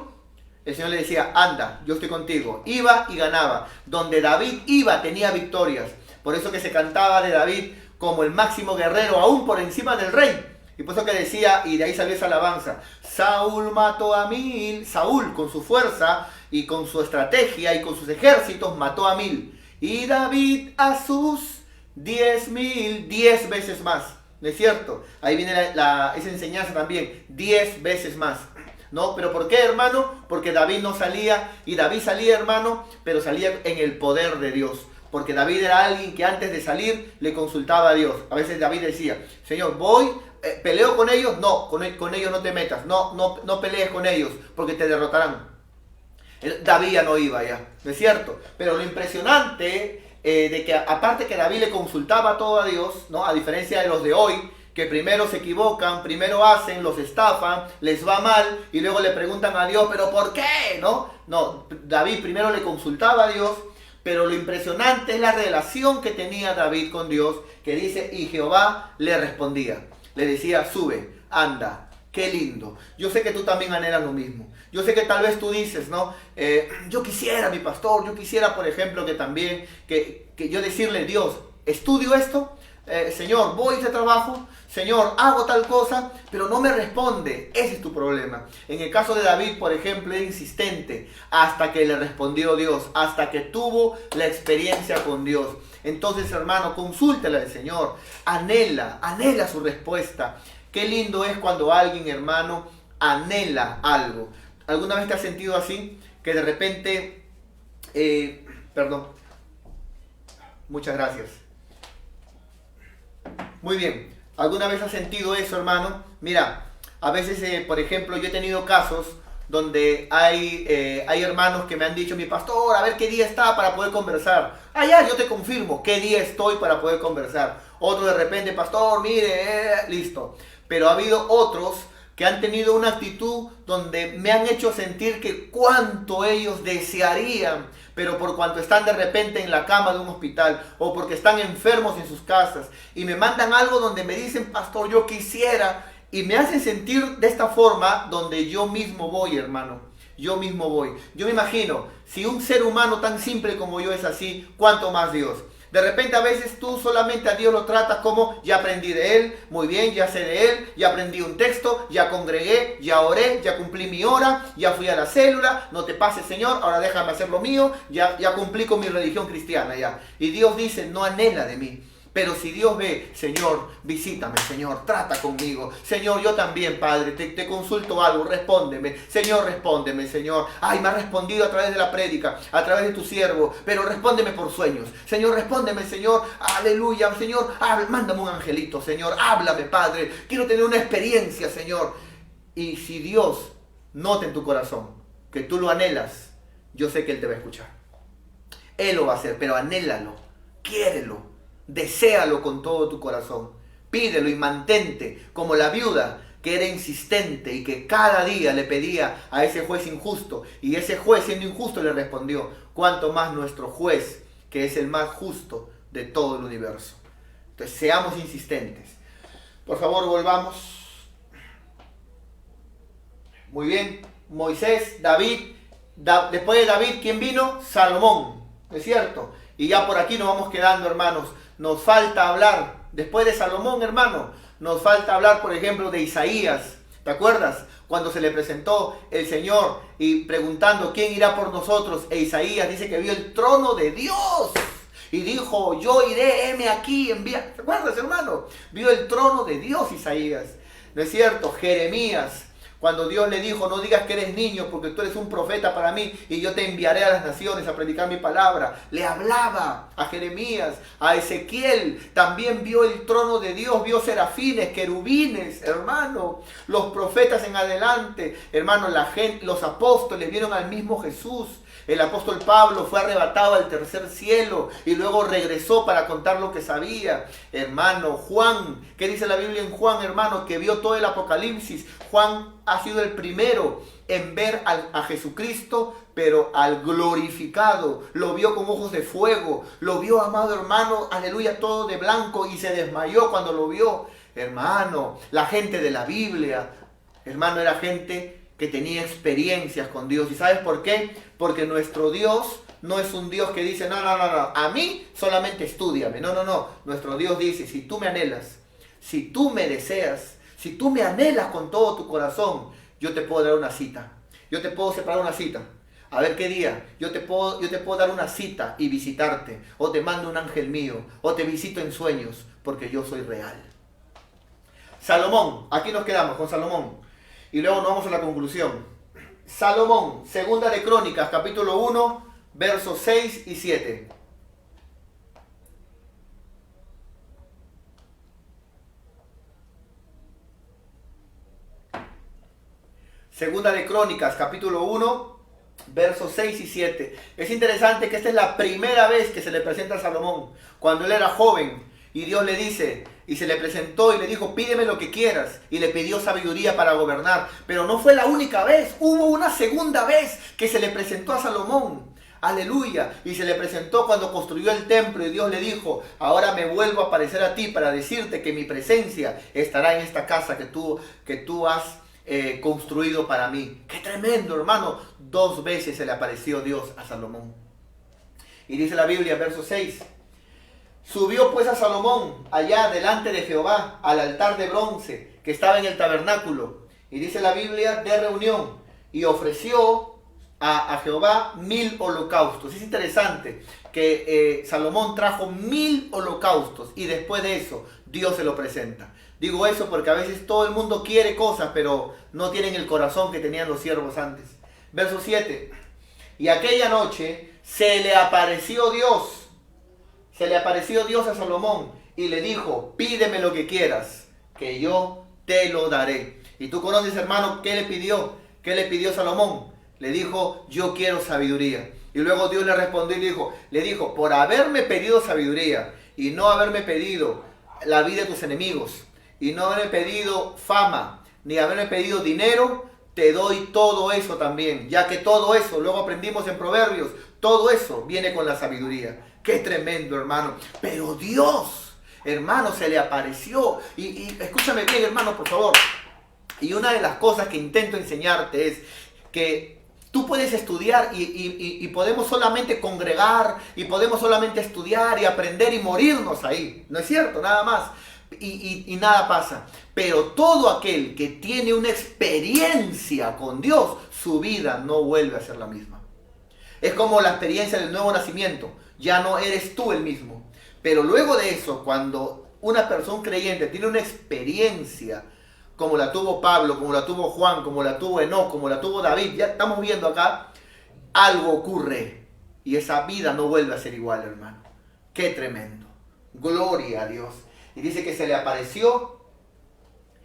El Señor le decía: anda, yo estoy contigo. Iba y ganaba. Donde David iba, tenía victorias. Por eso que se cantaba de David como el máximo guerrero, aún por encima del rey. Y por eso que decía, y de ahí salió esa alabanza: Saúl mató a 1000. Saúl, con su fuerza y con su estrategia y con sus ejércitos, mató a 1000. Y David a sus 10,000, 10 veces más. ¿No es cierto? Ahí viene esa enseñanza también: 10 veces más. ¿No? ¿Pero por qué, hermano? Porque David no salía, y David salía, hermano, pero salía en el poder de Dios. Porque David era alguien que antes de salir le consultaba a Dios. A veces David decía: Señor, voy, peleo con ellos. No, con ellos no te metas. No pelees con ellos, porque te derrotarán. David ya no iba ya, ¿no es cierto? Pero lo impresionante de que aparte que David le consultaba todo a Dios, ¿no? A diferencia de los de hoy, que primero se equivocan, primero hacen, los estafan, les va mal y luego le preguntan a Dios: ¿pero por qué? No, David primero le consultaba a Dios, pero lo impresionante es la relación que tenía David con Dios, que dice: y Jehová le respondía, le decía: sube, anda. Qué lindo. Yo sé que tú también anhelas lo mismo. Yo sé que tal vez tú dices, ¿no? Yo quisiera, mi pastor, yo quisiera, por ejemplo, que también, que yo decirle: Dios, estudio esto, Señor, voy a ese trabajo, Señor, hago tal cosa, pero no me responde. Ese es tu problema. En el caso de David, por ejemplo, era insistente hasta que le respondió Dios, hasta que tuvo la experiencia con Dios. Entonces, hermano, consúltale al Señor, anhela su respuesta. Qué lindo es cuando alguien, hermano, anhela algo. ¿Alguna vez te has sentido así? Que de repente, muchas gracias. Muy bien. ¿Alguna vez has sentido eso, hermano? Mira, a veces, por ejemplo, yo he tenido casos donde hay hermanos que me han dicho: mi pastor, a ver qué día está para poder conversar. Ya, yo te confirmo qué día estoy para poder conversar. Otro de repente: pastor, mire, listo. Pero ha habido otros que han tenido una actitud donde me han hecho sentir que cuánto ellos desearían, pero por cuanto están de repente en la cama de un hospital o porque están enfermos en sus casas y me mandan algo donde me dicen: pastor, yo quisiera, y me hacen sentir de esta forma, donde yo mismo voy, hermano. Yo mismo voy. Yo me imagino, si un ser humano tan simple como yo es así, ¿cuánto más Dios? De repente a veces tú solamente a Dios lo tratas como: ya aprendí de Él, muy bien, ya sé de Él, ya aprendí un texto, ya congregué, ya oré, ya cumplí mi hora, ya fui a la célula, no te pases, Señor, ahora déjame hacer lo mío, ya cumplí con mi religión cristiana ya. Y Dios dice: no anhela de mí. Pero si Dios ve: Señor, visítame, Señor, trata conmigo. Señor, yo también, Padre, te consulto algo, respóndeme. Señor, respóndeme, Señor. Me ha respondido a través de la prédica, a través de tu siervo, pero respóndeme por sueños. Señor, respóndeme, Señor. Aleluya, Señor. Mándame un angelito, Señor. Háblame, Padre. Quiero tener una experiencia, Señor. Y si Dios nota en tu corazón que tú lo anhelas, yo sé que Él te va a escuchar. Él lo va a hacer, pero anhélalo, quiérelo. Deséalo con todo tu corazón. Pídelo y mantente como la viuda que era insistente y que cada día le pedía a ese juez injusto, y ese juez siendo injusto le respondió, cuanto más nuestro juez, que es el más justo de todo el universo. Entonces seamos insistentes. Por favor, volvamos. Muy bien. Moisés, David. Después de David, ¿quién vino? Salomón. ¿Es cierto? Y ya por aquí nos vamos quedando, hermanos. Nos falta hablar. Después de Salomón, hermano, nos falta hablar, por ejemplo, de Isaías. ¿Te acuerdas? Cuando se le presentó el Señor y preguntando quién irá por nosotros. E Isaías dice que vio el trono de Dios. Y dijo, yo iré, heme aquí, envía. ¿Te acuerdas, hermano? Vio el trono de Dios Isaías. ¿No es cierto? Jeremías, cuando Dios le dijo, no digas que eres niño, porque tú eres un profeta para mí, y yo te enviaré a las naciones a predicar mi palabra. Le hablaba a Jeremías, a Ezequiel, también vio el trono de Dios, vio serafines, querubines, hermano. Los profetas en adelante, hermano, la gente, los apóstoles vieron al mismo Jesús. El apóstol Pablo fue arrebatado al tercer cielo y luego regresó para contar lo que sabía. Hermano, Juan, ¿qué dice la Biblia en Juan, hermano? Que vio todo el Apocalipsis. Juan ha sido el primero en ver a Jesucristo, pero al glorificado. Lo vio con ojos de fuego. Lo vio, amado hermano, aleluya, todo de blanco, y se desmayó cuando lo vio. Hermano, la gente de la Biblia, hermano, era gente que tenía experiencias con Dios. ¿Y sabes por qué? Porque nuestro Dios no es un Dios que dice, no, a mí solamente estúdiame. No. Nuestro Dios dice, si tú me anhelas, si tú me deseas, si tú me anhelas con todo tu corazón, yo te puedo dar una cita. Yo te puedo separar una cita. A ver qué día. Yo te puedo dar una cita y visitarte. O te mando un ángel mío. O te visito en sueños, porque yo soy real. Salomón. Aquí nos quedamos con Salomón. Y luego nos vamos a la conclusión. Salomón, segunda de Crónicas, capítulo 1, versos 6 y 7. Segunda de Crónicas, capítulo 1, versos 6 y 7. Es interesante que esta es la primera vez que se le presenta a Salomón, cuando él era joven. Y Dios le dice, y se le presentó y le dijo, pídeme lo que quieras. Y le pidió sabiduría para gobernar. Pero no fue la única vez, hubo una segunda vez que se le presentó a Salomón. Aleluya. Y se le presentó cuando construyó el templo y Dios le dijo, ahora me vuelvo a aparecer a ti para decirte que mi presencia estará en esta casa que tú has construido para mí. ¡Qué tremendo, hermano! 2 veces se le apareció Dios a Salomón. Y dice la Biblia, verso 6. Subió pues a Salomón allá delante de Jehová al altar de bronce que estaba en el tabernáculo. Y dice la Biblia, de reunión. Y ofreció a Jehová 1000 holocaustos. Es interesante que Salomón trajo 1000 holocaustos. Y después de eso, Dios se lo presenta. Digo eso porque a veces todo el mundo quiere cosas, pero no tienen el corazón que tenían los siervos antes. Verso 7. Y aquella noche se le apareció Dios. Se le apareció Dios a Salomón y le dijo, pídeme lo que quieras, que yo te lo daré. Y tú conoces, hermano, ¿qué le pidió? ¿Qué le pidió Salomón? Le dijo, yo quiero sabiduría. Y luego Dios le respondió y le dijo, por haberme pedido sabiduría y no haberme pedido la vida de tus enemigos, y no haberme pedido fama, ni haberme pedido dinero, te doy todo eso también. Ya que todo eso, luego aprendimos en Proverbios, todo eso viene con la sabiduría. ¡Qué tremendo, hermano! Pero Dios, hermano, se le apareció. Y escúchame bien, hermano, por favor. Y una de las cosas que intento enseñarte es que tú puedes estudiar y podemos solamente congregar y podemos solamente estudiar y aprender y morirnos ahí. ¿No es cierto? Nada más. Y nada pasa. Pero todo aquel que tiene una experiencia con Dios, su vida no vuelve a ser la misma. Es como la experiencia del nuevo nacimiento. Ya no eres tú el mismo. Pero luego de eso, cuando una persona creyente tiene una experiencia como la tuvo Pablo, como la tuvo Juan, como la tuvo Enoc, como la tuvo David, ya estamos viendo acá, algo ocurre y esa vida no vuelve a ser igual, hermano. ¡Qué tremendo! Gloria a Dios. Y dice que se le apareció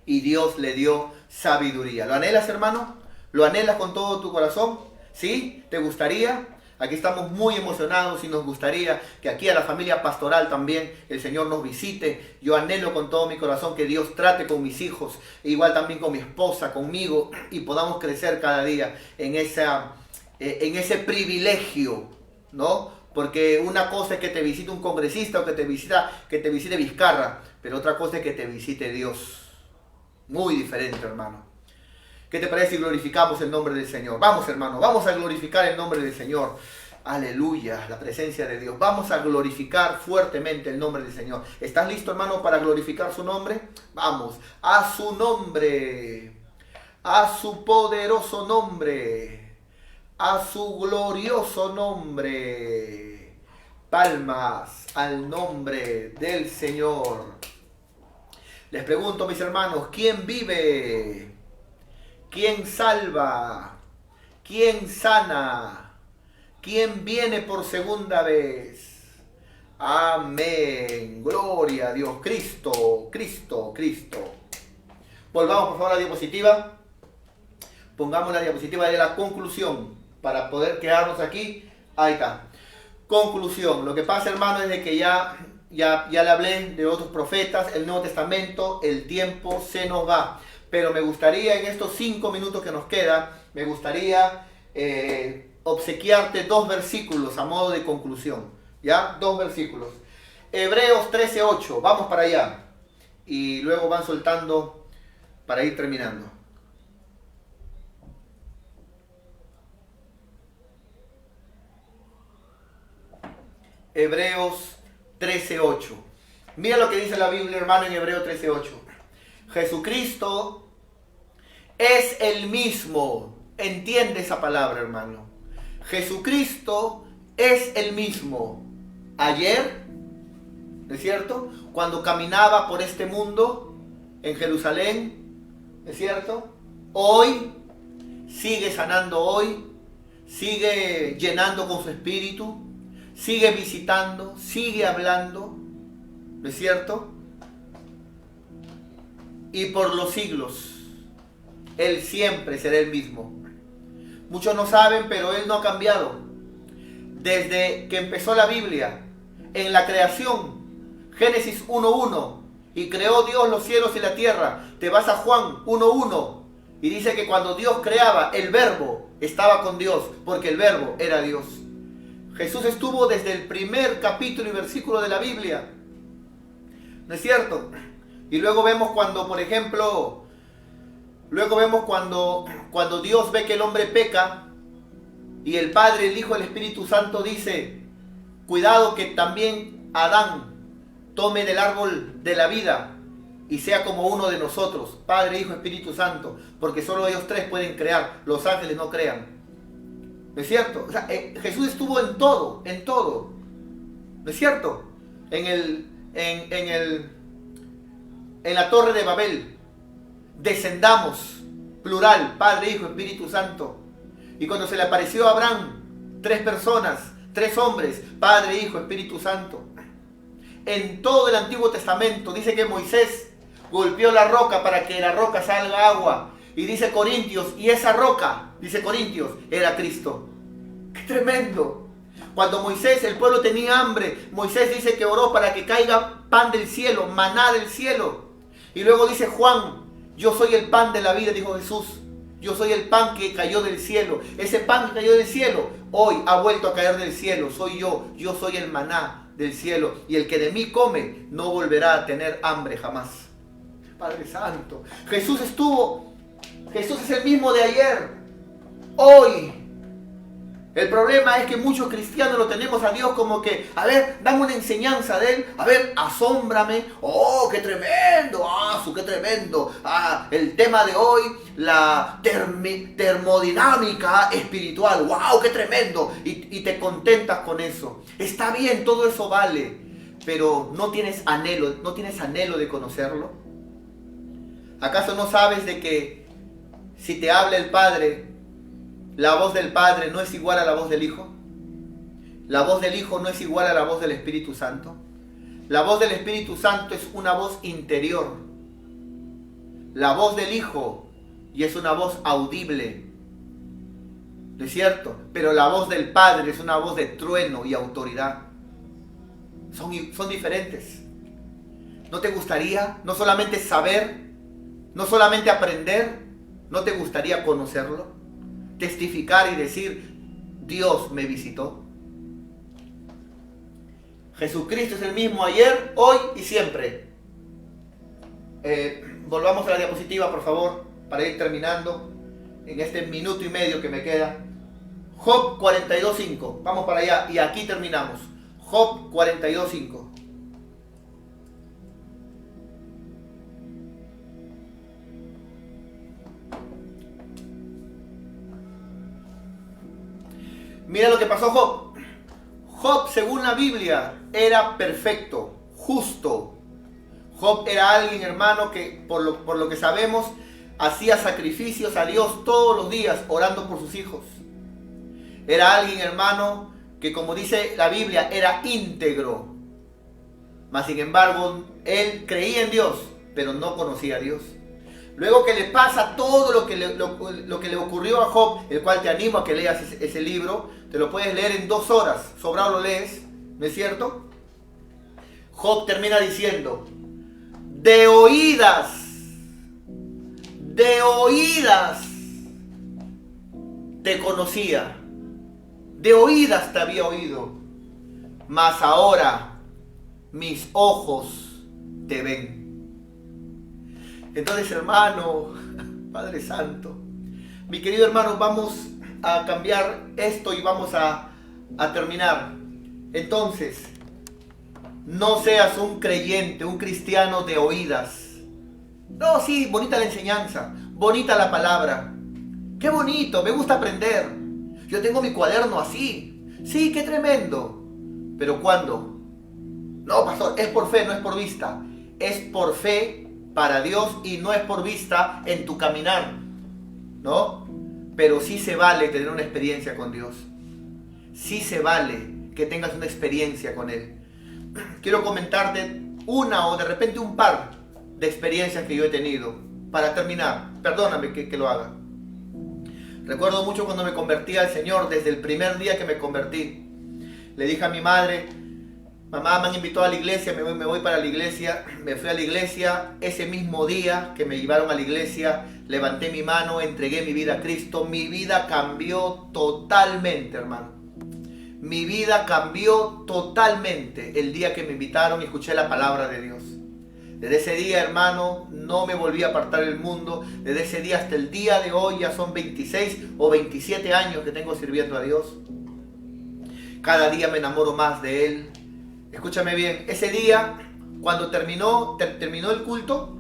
y Dios le dio sabiduría. ¿Lo anhelas, hermano? ¿Lo anhelas con todo tu corazón? ¿Sí? ¿Te gustaría? Aquí estamos muy emocionados y nos gustaría que aquí a la familia pastoral también el Señor nos visite. Yo anhelo con todo mi corazón que Dios trate con mis hijos, e igual también con mi esposa, conmigo, y podamos crecer cada día en ese privilegio, ¿no? Porque una cosa es que te visite un congresista o que te visite Vizcarra, pero otra cosa es que te visite Dios. Muy diferente, hermano. ¿Qué te parece si glorificamos el nombre del Señor? Vamos, hermano, vamos a glorificar el nombre del Señor. Aleluya, la presencia de Dios. Vamos a glorificar fuertemente el nombre del Señor. ¿Estás listo, hermano, para glorificar su nombre? Vamos, a su nombre, a su poderoso nombre, a su glorioso nombre. Palmas al nombre del Señor. Les pregunto, mis hermanos, ¿quién vive? ¿Quién salva? ¿Quién sana? ¿Quién viene por segunda vez? Amén. Gloria a Dios. Cristo, Cristo, Cristo. Volvamos por favor a la diapositiva. Pongamos la diapositiva de la conclusión para poder quedarnos aquí. Ahí está. Conclusión. Lo que pasa, hermano, es de que ya le hablé de otros profetas, el Nuevo Testamento, el tiempo se nos va. Pero me gustaría en estos 5 minutos que nos queda, me gustaría obsequiarte 2 versículos a modo de conclusión. ¿Ya? 2 versículos. Hebreos 13:8, vamos para allá. Y luego van soltando para ir terminando. Hebreos 13:8. Mira lo que dice la Biblia, hermano, en Hebreos 13:8. Jesucristo es el mismo. Entiende esa palabra, hermano. Jesucristo es el mismo. Ayer, ¿no es cierto? Cuando caminaba por este mundo en Jerusalén, ¿no es cierto? Hoy sigue sanando hoy, sigue llenando con su espíritu, sigue visitando, sigue hablando, ¿no es cierto? Y por los siglos, Él siempre será el mismo. Muchos no saben, pero Él no ha cambiado. Desde que empezó la Biblia, en la creación, Génesis 1:1, y creó Dios los cielos y la tierra. Te vas a Juan 1:1 y dice que cuando Dios creaba, el verbo estaba con Dios, porque el verbo era Dios. Jesús estuvo desde el primer capítulo y versículo de la Biblia. ¿No es cierto? Y luego vemos cuando, por ejemplo, cuando Dios ve que el hombre peca y el Padre, el Hijo, el Espíritu Santo dice, cuidado que también Adán tome del árbol de la vida y sea como uno de nosotros, Padre, Hijo, Espíritu Santo, porque solo ellos 3 pueden crear, los ángeles no crean. ¿No es cierto? O sea, Jesús estuvo en todo, ¿no es cierto? En la torre de Babel, descendamos, plural, Padre, Hijo, Espíritu Santo. Y cuando se le apareció a Abraham, 3 personas, 3 hombres, Padre, Hijo, Espíritu Santo. En todo el Antiguo Testamento dice que Moisés golpeó la roca para que de la roca salga agua. Y dice Corintios, y esa roca, dice Corintios, era Cristo. ¡Qué tremendo! Cuando Moisés, el pueblo tenía hambre, Moisés dice que oró para que caiga pan del cielo, maná del cielo. Y luego dice Juan, yo soy el pan de la vida, dijo Jesús. Yo soy el pan que cayó del cielo. Ese pan que cayó del cielo, hoy ha vuelto a caer del cielo. Soy yo soy el maná del cielo. Y el que de mí come, no volverá a tener hambre jamás. Padre Santo, Jesús es el mismo de ayer, hoy. El problema es que muchos cristianos lo tenemos a Dios como que, a ver, dame una enseñanza de Él, a ver, asómbrame, oh, qué tremendo, qué tremendo, el tema de hoy, la termodinámica espiritual, wow, qué tremendo, y te contentas con eso. Está bien, todo eso vale, pero ¿no tienes anhelo de conocerlo? ¿Acaso no sabes de que si te habla el Padre, la voz del Padre no es igual a la voz del Hijo? La voz del Hijo no es igual a la voz del Espíritu Santo. La voz del Espíritu Santo es una voz interior. La voz del Hijo y es una voz audible. ¿no es cierto? Pero la voz del Padre es una voz de trueno y autoridad. Son diferentes. ¿No te gustaría no solamente saber, no solamente aprender, no te gustaría conocerlo? Testificar y decir, Dios me visitó. Jesucristo es el mismo ayer, hoy y siempre. Volvamos a la diapositiva, por favor, para ir terminando en este minuto y medio que me queda. Job 42.5. Vamos para allá y aquí terminamos. Job 42.5. Mira lo que pasó Job. Job, según la Biblia, era perfecto, justo. Job era alguien, hermano, que por lo que sabemos, hacía sacrificios a Dios todos los días, orando por sus hijos. Era alguien, hermano, que como dice la Biblia, era íntegro. Mas, sin embargo, él creía en Dios, pero no conocía a Dios. Luego que le pasa todo lo que le ocurrió a Job, el cual te animo a que leas ese libro, te lo puedes leer en 2 horas, sobrado lo lees, ¿no es cierto? Job termina diciendo, de oídas te conocía, de oídas te había oído, mas ahora mis ojos te ven. Entonces, hermano, Padre Santo, mi querido hermano, vamos a cambiar esto y vamos a terminar. Entonces, no seas un creyente, un cristiano de oídas. No, sí, bonita la enseñanza, bonita la palabra. Qué bonito, me gusta aprender. Yo tengo mi cuaderno así. Sí, qué tremendo. Pero ¿cuándo? No, pastor, es por fe, no es por vista. Es por fe para Dios y no es por vista en tu caminar, ¿no? Pero sí se vale tener una experiencia con Dios. Sí se vale que tengas una experiencia con Él. Quiero comentarte una o de repente un par de experiencias que yo he tenido para terminar. Perdóname que lo haga. Recuerdo mucho cuando me convertí al Señor, desde el primer día que me convertí. Le dije a mi madre, mamá, me han invitado a la iglesia, me voy para la iglesia. Me fui a la iglesia. Ese mismo día que me llevaron a la iglesia, levanté mi mano, entregué mi vida a Cristo. Mi vida cambió totalmente, hermano. Mi vida cambió totalmente el día que me invitaron y escuché la palabra de Dios. Desde ese día, hermano, no me volví a apartar del mundo. Desde ese día hasta el día de hoy, ya son 26 o 27 años que tengo sirviendo a Dios. Cada día me enamoro más de Él. Escúchame bien, ese día, cuando terminó el culto,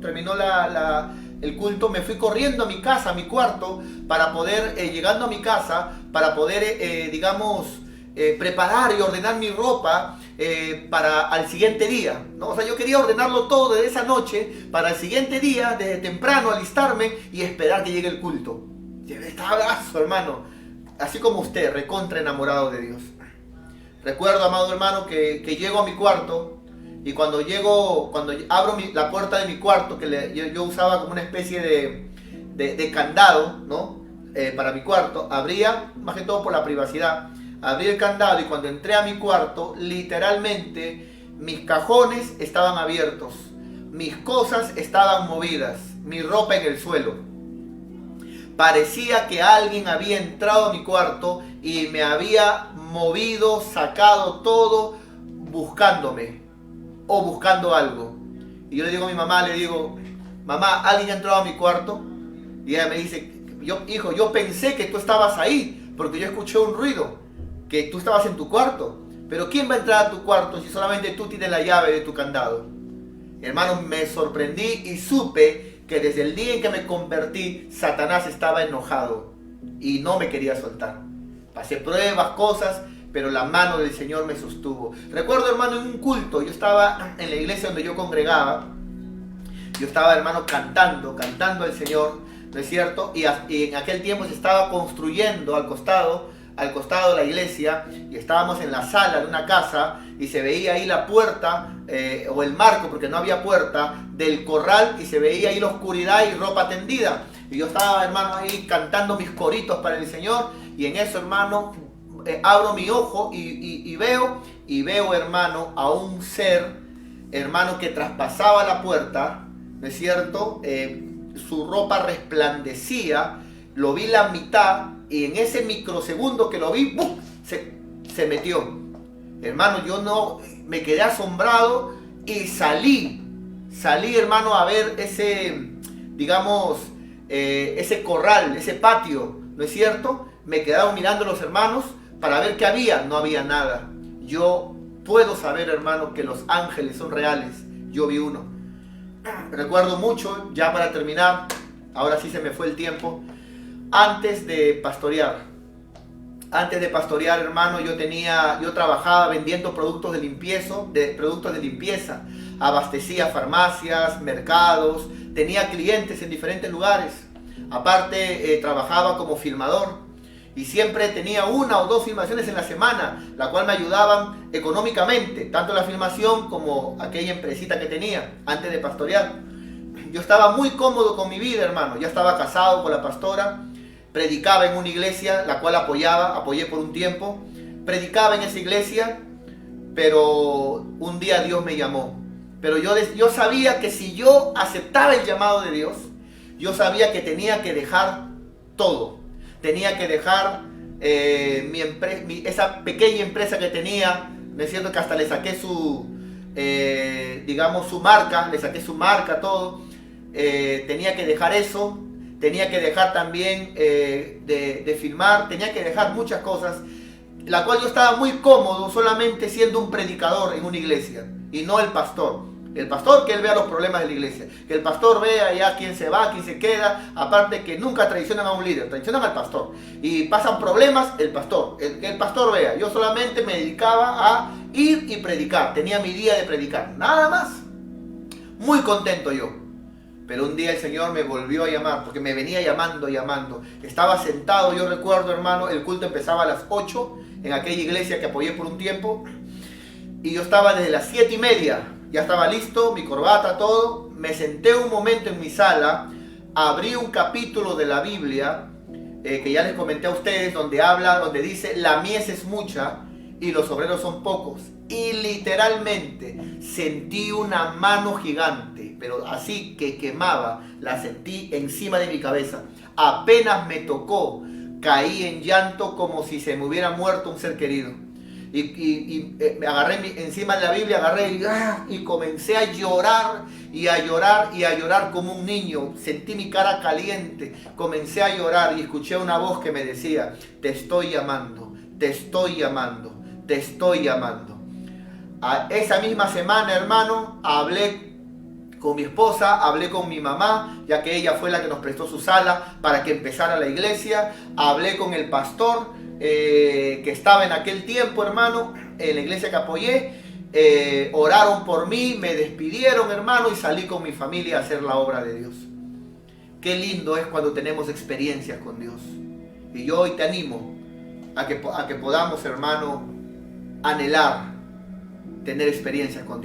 el culto, me fui corriendo a mi casa, a mi cuarto, para poder, llegando a mi casa, para poder, preparar y ordenar mi ropa para al siguiente día, ¿no? O sea, yo quería ordenarlo todo desde esa noche para el siguiente día, desde temprano, alistarme y esperar que llegue el culto. Estaba, hermano, así como usted, recontra enamorado de Dios. Recuerdo, amado hermano, que llego a mi cuarto y cuando abro la puerta de mi cuarto, que yo usaba como una especie de candado, ¿no? Para mi cuarto, abría, más que todo por la privacidad, abrí el candado y cuando entré a mi cuarto, literalmente mis cajones estaban abiertos, mis cosas estaban movidas, mi ropa en el suelo. Parecía que alguien había entrado a mi cuarto y me había movido, sacado todo, buscándome o buscando algo. Y yo le digo a mi mamá, mamá, ¿alguien ha entrado a mi cuarto? Y ella me dice, hijo, yo pensé que tú estabas ahí, porque yo escuché un ruido, que tú estabas en tu cuarto. Pero ¿quién va a entrar a tu cuarto si solamente tú tienes la llave de tu candado? Hermano, me sorprendí y supe que desde el día en que me convertí, Satanás estaba enojado y no me quería soltar. Pasé pruebas, cosas, pero la mano del Señor me sostuvo. Recuerdo, hermano, en un culto, yo estaba en la iglesia donde yo congregaba, yo estaba, hermano, cantando al Señor, ¿no es cierto? Y en aquel tiempo se estaba construyendo al costado de la iglesia, y estábamos en la sala de una casa y se veía ahí la puerta o el marco, porque no había puerta, del corral, y se veía ahí la oscuridad y ropa tendida. Y yo estaba, hermano, ahí cantando mis coritos para el Señor, Y en eso, hermano, abro mi ojo y veo, hermano, a un ser, hermano, que traspasaba la puerta, ¿no es cierto? Su ropa resplandecía, lo vi la mitad y en ese microsegundo que lo vi, ¡buf!, se metió. Hermano, yo no me quedé asombrado y salí, hermano, a ver ese, digamos, ese corral, ese patio, ¿no es cierto? Me quedaron mirando los hermanos para ver qué había. No había nada. Yo puedo saber, hermano, que los ángeles son reales. Yo vi uno. Recuerdo mucho, ya para terminar, ahora sí se me fue el tiempo, antes de pastorear, hermano, yo trabajaba vendiendo productos de limpieza, abastecía farmacias, mercados, tenía clientes en diferentes lugares. Aparte, trabajaba como filmador y siempre tenía 1 o 2 filmaciones en la semana, la cual me ayudaban económicamente, tanto la filmación como aquella empresita que tenía antes de pastorear. Yo estaba muy cómodo con mi vida, hermano. Ya estaba casado con la pastora, predicaba en una iglesia, la cual apoyé por un tiempo. Predicaba en esa iglesia, pero un día Dios me llamó. Pero yo sabía que si yo aceptaba el llamado de Dios, yo sabía que tenía que dejar todo. Tenía que dejar esa pequeña empresa que tenía. Me siento que hasta le saqué digamos, su marca, todo. Tenía que dejar eso. Tenía que dejar también de filmar. Tenía que dejar muchas cosas, la cual yo estaba muy cómodo solamente siendo un predicador en una iglesia y no el pastor. El pastor, que él vea los problemas de la iglesia, que el pastor vea ya quién se va, quién se queda. Aparte que nunca traicionan a un líder, traicionan al pastor. Y pasan problemas, el pastor, que el pastor vea. Yo solamente me dedicaba a ir y predicar, tenía mi día de predicar, nada más. Muy contento yo. Pero un día el Señor me volvió a llamar, porque me venía llamando. Estaba sentado, yo recuerdo, hermano, el culto empezaba a las 8 en aquella iglesia que apoyé por un tiempo. Y yo estaba desde las 7:30. Ya estaba listo, mi corbata, todo. Me senté un momento en mi sala, abrí un capítulo de la Biblia, que ya les comenté a ustedes, donde dice, la mies es mucha y los obreros son pocos. Y literalmente sentí una mano gigante, pero así que quemaba, la sentí encima de mi cabeza. Apenas me tocó, caí en llanto como si se me hubiera muerto un ser querido. Y me agarré encima de la Biblia, y comencé a llorar como un niño. Sentí mi cara caliente, comencé a llorar y escuché una voz que me decía, te estoy llamando, te estoy llamando, te estoy llamando. Esa misma semana, hermano, hablé con mi esposa, hablé con mi mamá, ya que ella fue la que nos prestó su sala para que empezara la iglesia. Hablé con el pastor que estaba en aquel tiempo, hermano, en la iglesia que apoyé. Oraron por mí, me despidieron, hermano, y salí con mi familia a hacer la obra de Dios. Qué lindo es cuando tenemos experiencias con Dios. Y yo hoy te animo a que podamos, hermano, anhelar tener experiencias con Dios.